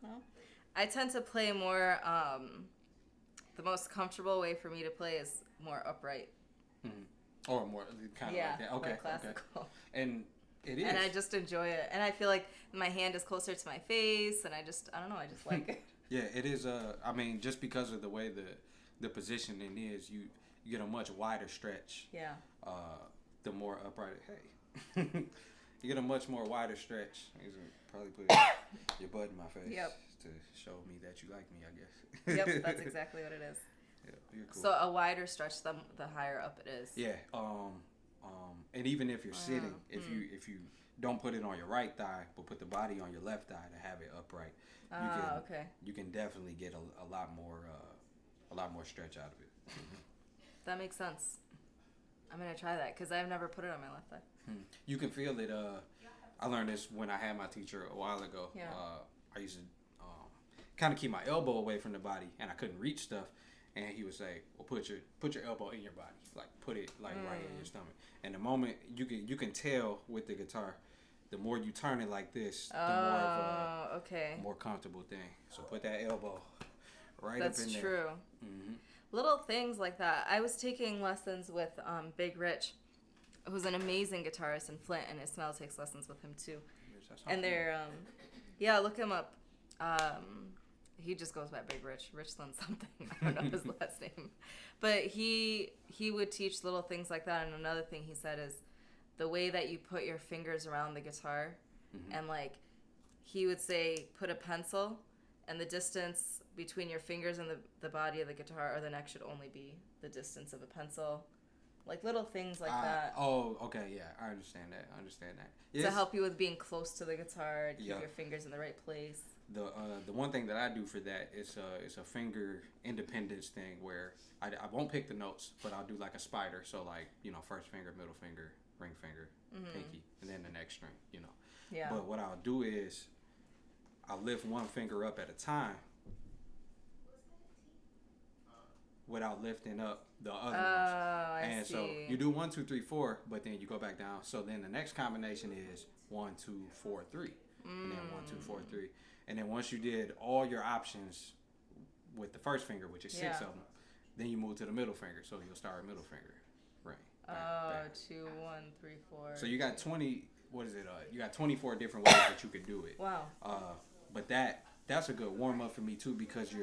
No. I tend to play more. The most comfortable way for me to play is more upright. Or more kind of like that. Okay. More classical. Okay. And it is. And I just enjoy it. And I feel like my hand is closer to my face, and I don't know, I just like it. Yeah, it is. I mean, just because of the way the positioning is, you get a much wider stretch. Yeah. The more upright. Hey, you get a much more wider stretch. You can probably put your butt in my face. Yep. To show me that you like me, I guess. Yep, that's exactly what it is. Yeah, you're cool. So a wider stretch, the higher up it is. Yeah. And even if you're sitting, if you don't put it on your right thigh, but put the body on your left thigh to have it upright, you can definitely get a lot more stretch out of it. That makes sense. I'm gonna try that because I've never put it on my left thigh. You can feel it. I learned this when I had my teacher a while ago. Yeah. I used to kind of keep my elbow away from the body, and I couldn't reach stuff. And he would say, "Well, put your elbow in your body, like put it like right in your stomach." And the moment you can tell with the guitar, the more you turn it like this, the more of a more comfortable thing. So put that elbow right up in there. That's true. Mm-hmm. Little things like that. I was taking lessons with Big Rich, who's an amazing guitarist in Flint, and Ismail takes lessons with him too. And they're look him up. He just goes by Big Rich, Richland something. I don't know his last name. But he would teach little things like that. And another thing he said is the way that you put your fingers around the guitar. And like he would say put a pencil, and the distance between your fingers and the body of the guitar or the neck should only be the distance of a pencil. Like little things like that. Oh, okay, yeah, I understand that. To help you with being close to the guitar, keep Yeah. your fingers in the right place. The one thing that I do for that is a finger independence thing where I won't pick the notes, but I'll do like a spider. So like, first finger, middle finger, ring finger, pinky, and then the next string, Yeah. But what I'll do is I'll lift one finger up at a time without lifting up the other ones. And so you do 1, 2, 3, 4, but then you go back down. So then the next combination is 1, 2, 4, 3, and then 1, 2, 4, 3. And then once you did all your options with the first finger, which is 6 of them, then you move to the middle finger. So you'll start with middle finger, ring. Bang. 2, 1, 3, 4. So you got 20. What is it? You got 24 different ways that you could do it. Wow. But that's a good warm up for me too, because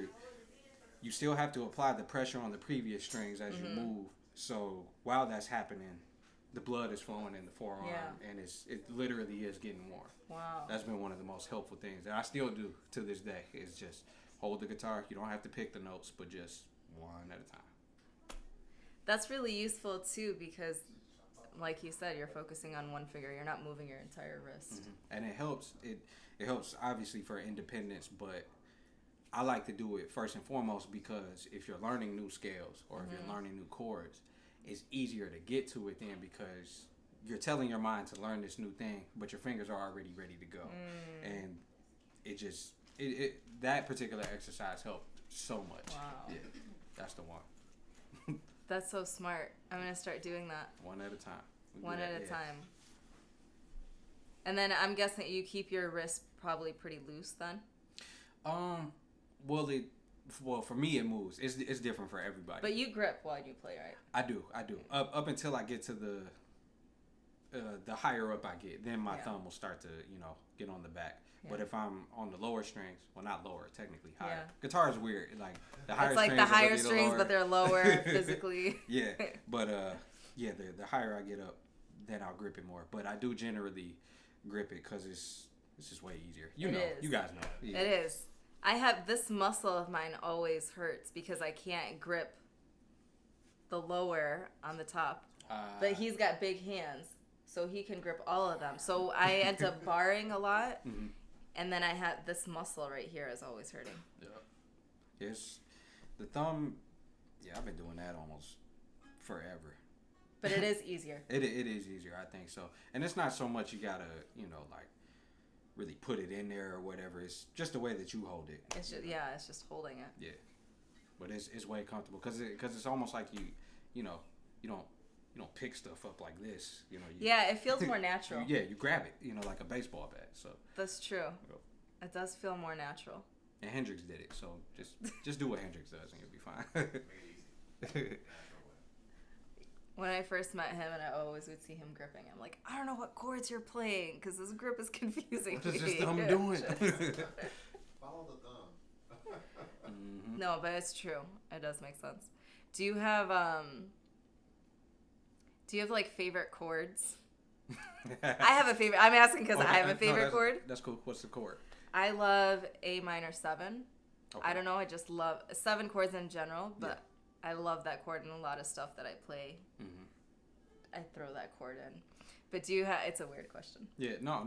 you still have to apply the pressure on the previous strings as you move. So while that's happening, the blood is flowing in the forearm, and it literally is getting warm. Wow. That's been one of the most helpful things that I still do to this day. Is just hold the guitar. You don't have to pick the notes, but just one at a time. That's really useful too, because like you said, you're focusing on one finger. You're not moving your entire wrist. And it helps. It helps obviously for independence, but I like to do it first and foremost because if you're learning new scales or if you're learning new chords, it's easier to get to it then because you're telling your mind to learn this new thing, but your fingers are already ready to go. And that particular exercise helped so much. Wow. Yeah, that's the one. That's so smart. I'm going to start doing that. One at a time. One at a time. And then I'm guessing you keep your wrist probably pretty loose then? Well, for me it moves. It's different for everybody. But you grip while you play, right? I do. Up until I get to the higher up I get, then my thumb will start to, get on the back. Yeah. But if I'm on the lower strings, well, not lower, technically higher. Yeah. Guitar is weird. Like the higher strings. It's like the higher strings, but they're lower physically. Yeah, but the higher I get up, then I'll grip it more. But I do generally grip it because it's just way easier. You guys know. Yeah. It is. I have this muscle of mine always hurts because I can't grip the lower on the top. But he's got big hands, so he can grip all of them. So I end up barring a lot, and then I have this muscle right here is always hurting. Yeah. Yes. The thumb, I've been doing that almost forever. But it is easier. It is easier, I think so. And it's not so much you gotta, really put it in there or whatever. It's just the way that you hold it. It's just it's just holding it. Yeah, but it's way comfortable because it's almost like you don't pick stuff up like this. It feels more natural. You grab it, like a baseball bat. So that's true. It does feel more natural. And Hendrix did it, so just do what Hendrix does and you'll be fine. When I first met him and I always would see him gripping, I'm like, I don't know what chords you're playing because this grip is confusing. What is this thumb doing? Follow the thumb. Mm-hmm. No, but it's true. It does make sense. Do you have like favorite chords? I have a favorite. I'm asking because I have a favorite chord. That's cool. What's the chord? I love A minor 7. Okay. I don't know. I just love 7 chords in general, but I love that chord in a lot of stuff that I play. Mm-hmm. I throw that chord in. But do you have? It's a weird question. Yeah. No.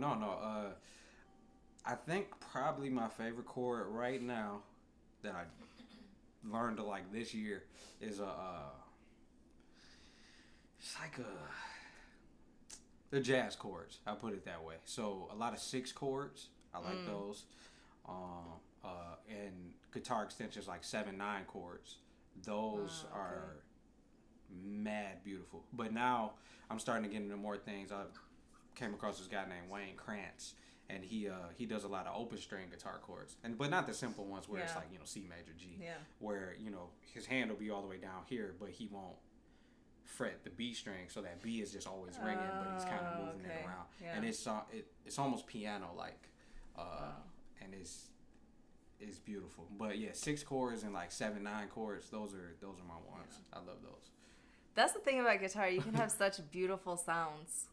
I think probably my favorite chord right now that I learned to like this year is it's like the jazz chords. I'll put it that way. So a lot of 6 chords. I like those. And guitar extensions like 7/9 chords. Those are mad beautiful. But now I'm starting to get into more things. I came across this guy named Wayne Krantz, and he does a lot of open string guitar chords, but not the simple ones where it's like C major G, where his hand will be all the way down here, but he won't fret the B string, so that B is just always ringing, but he's kind of moving it around, and it's almost piano like, and it's beautiful. But yeah, 6 chords and like 7/9 chords, those are my ones. I love those. That's the thing about guitar. You can have such beautiful sounds.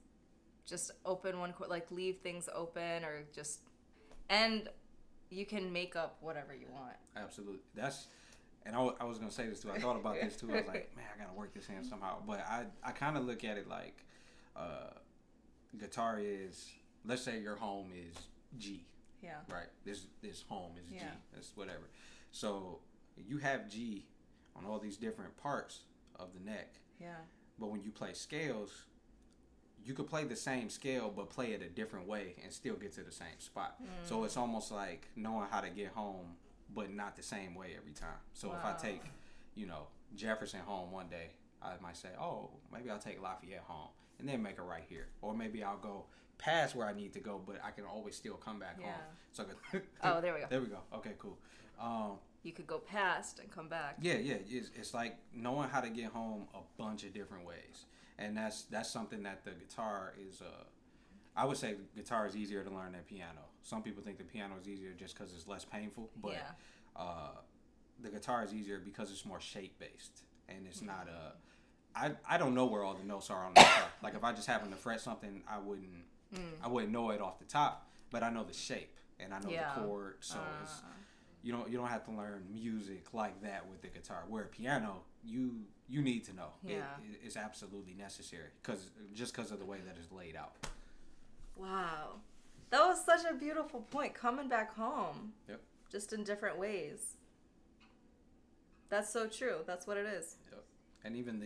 Just open one chord, like leave things open, or and you can make up whatever you want. Absolutely. And I was gonna say this too. I thought about this too. I was like, man, I gotta work this in somehow. But I kind of look at it like, guitar is, let's say your home is G. Yeah. Right. This home is G. That's whatever. So you have G on all these different parts of the neck. Yeah. But when you play scales, you could play the same scale but play it a different way and still get to the same spot. So it's almost like knowing how to get home but not the same way every time. So if I take, Jefferson home one day, I might say, oh, maybe I'll take Lafayette home and then make it right here. Or maybe I'll go past where I need to go, but I can always still come back home. So oh, there we go. There we go. Okay, cool. You could go past and come back. Yeah. It's like knowing how to get home a bunch of different ways. And that's something that the guitar is. I would say the guitar is easier to learn than piano. Some people think the piano is easier just because it's less painful, but the guitar is easier because it's more shape based, and it's not I don't know where all the notes are on the guitar. Like if I just happen to fret something, I wouldn't know it off the top, but I know the shape and I know the chord. So it's you don't have to learn music like that with the guitar. Where piano, you need to know. It's absolutely necessary because of the way that it's laid out. Wow, that was such a beautiful point. Coming back home, just in different ways. That's so true. That's what it is. Yep. And even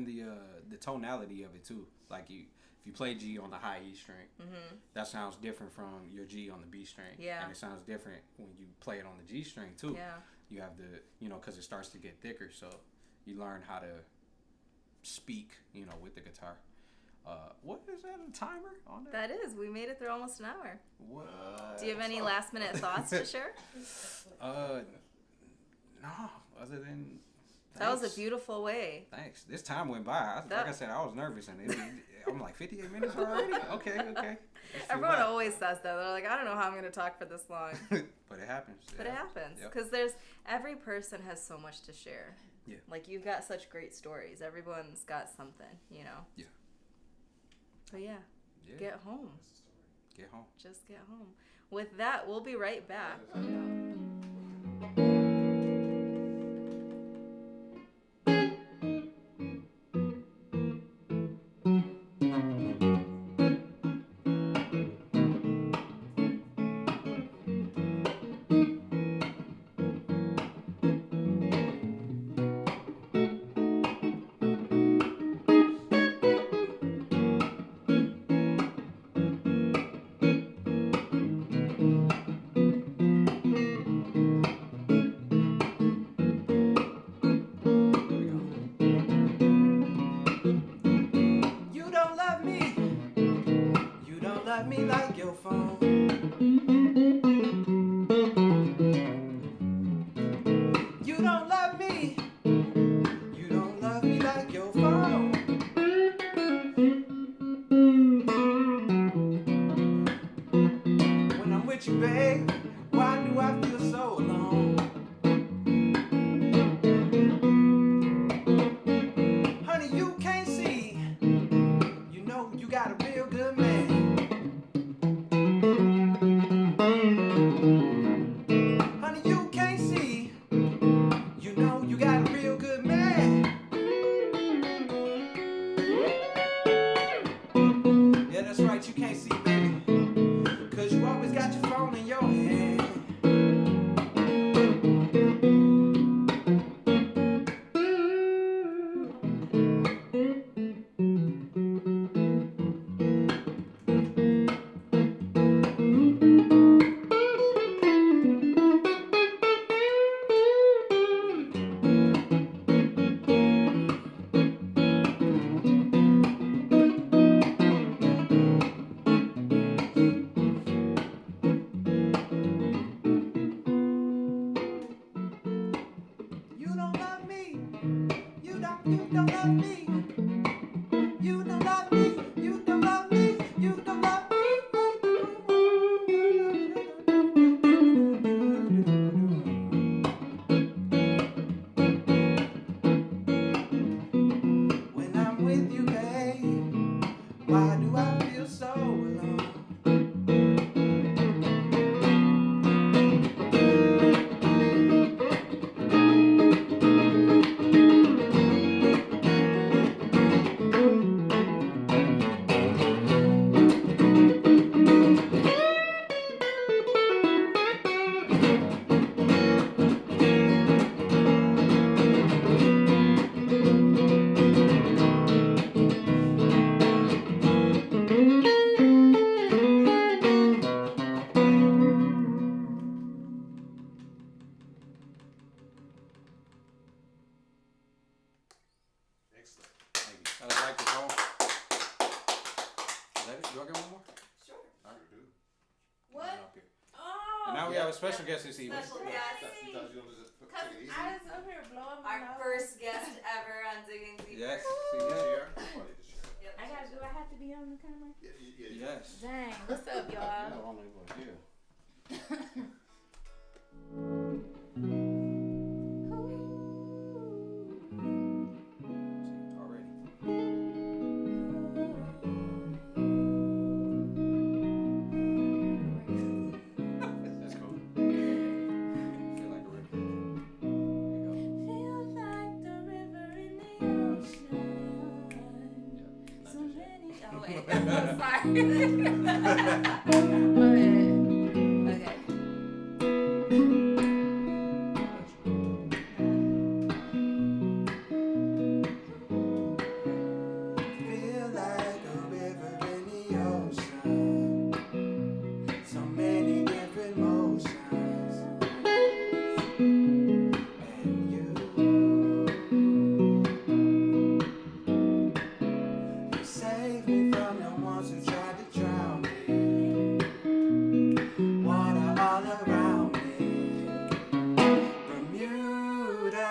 the tonality of it too. Like if you play G on the high E string, that sounds different from your G on the B string. Yeah. And it sounds different when you play it on the G string too. Yeah. You have because it starts to get thicker, so you learn how to speak, with the guitar. What is that, a timer on that? That is. We made it through almost an hour. What? Do you have any last minute thoughts to share? No, other than that was a beautiful way. Thanks. This time went by. Like I said, I was nervous, and I'm like 58 minutes already. Okay. Everyone always says that. They're like, I don't know how I'm going to talk for this long. But it happens. But it happens because every person has so much to share. Yeah. Like you've got such great stories. Everyone's got something, Yeah. But get home. Get home. Just get home. With that, we'll be right back. Me like your phone. You don't love me. You don't love me like your phone. When I'm with you, babe, why do I feel so alone? got a real good man. Honey, you can't see. You know you got a real good man. Yeah, that's right, you can't see, baby. Cause you always got your phone in your hand. You don't love me. You don't love me. You don't love me. You don't love me. You don't love me. When I'm with you, babe, why do I feel so alone? Excellent. Thank you. I like the song. Is that it? Do I got one more? Sure. I do. What? Up here. Oh, And now we have a special guest this evening. Special guest. You thought you wanted to just take it easy? I was up here blowing my Our nose. first guest ever on Digging Deeper. Yes. Share? Oh, you just share. Yep. Do I have to be on the camera? Yeah. Yes. Dang, what's up, y'all? I'm not even here. See, already. That's cool. Feel like a record. Feel like the river in the ocean. Not So just yet. many. Oh wait, I'm sorry. My bad. Okay. Feel like a river in the ocean. So many different motions. And you save me from the ones who tried to drown me. Water all around me. Bermuda.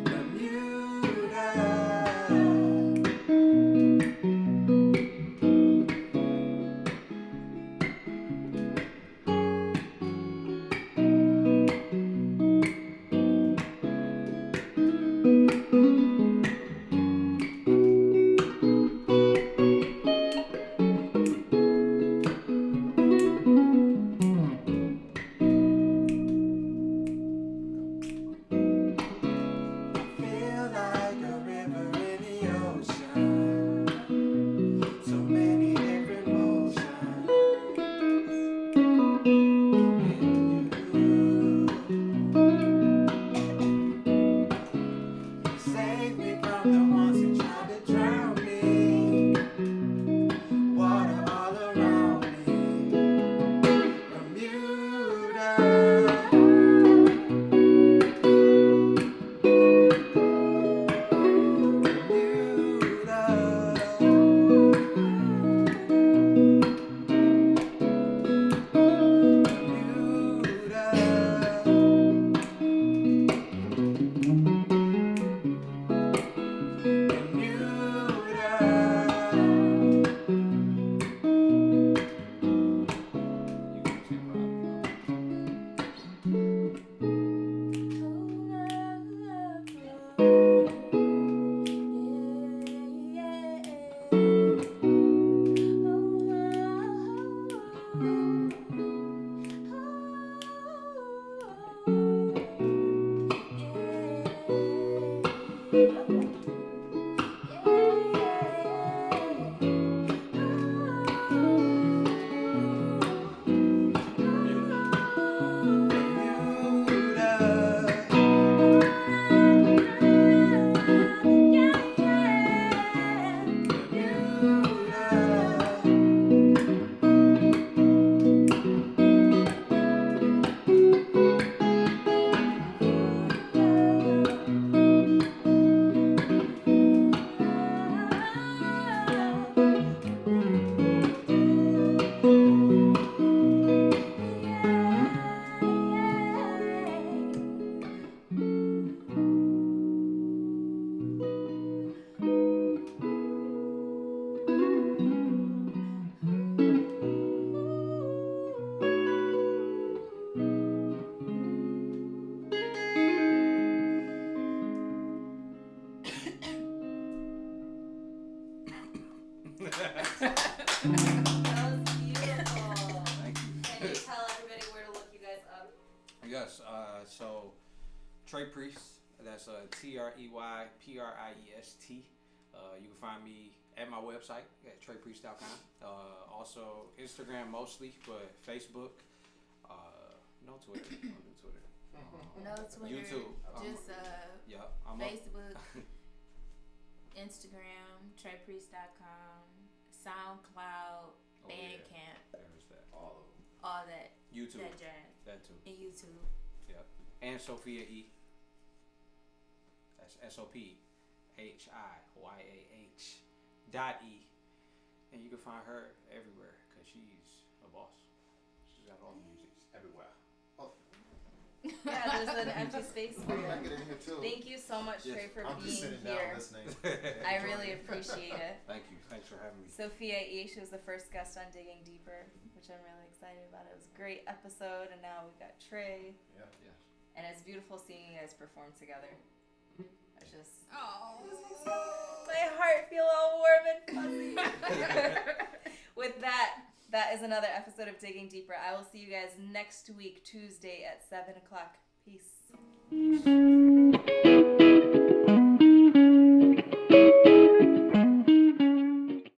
Bermuda. Feel like a river in the ocean. So many different motions. And you That was beautiful. Thank you. Can you tell everybody where to look you guys up? Yes. So Trey Priest. That's TreyPriest. You can find me at my website at treypriest.com. Also Instagram mostly, but Facebook. No Twitter. I don't do Twitter. No Twitter. YouTube. Just Yeah. I'm Facebook, Instagram, treypriest.com, SoundCloud, Oh, yeah. Bandcamp, There's that. All of them. all that. YouTube. That jazz. That too. And YouTube. And Sophia E. That's SOPHIYAH.E. And you can find her everywhere because she's a boss. She's got all the music. Everywhere. Oh, Yeah, there's an empty space for I you. get in here too. Thank you so much, Yes. Trey, for I'm just being sitting here. down listening. I really appreciate it. Thank you. Thanks for having me. Sophia E. She was the first guest on Digging Deeper, which I'm really excited about. It was a great episode, and now we've got Trey, Yeah. Yes. and it's beautiful seeing you guys perform together. It's just Oh. my heart feel all warm and fuzzy. With that, that is another episode of Digging Deeper. I will see you guys next week, Tuesday at 7 o'clock. Peace.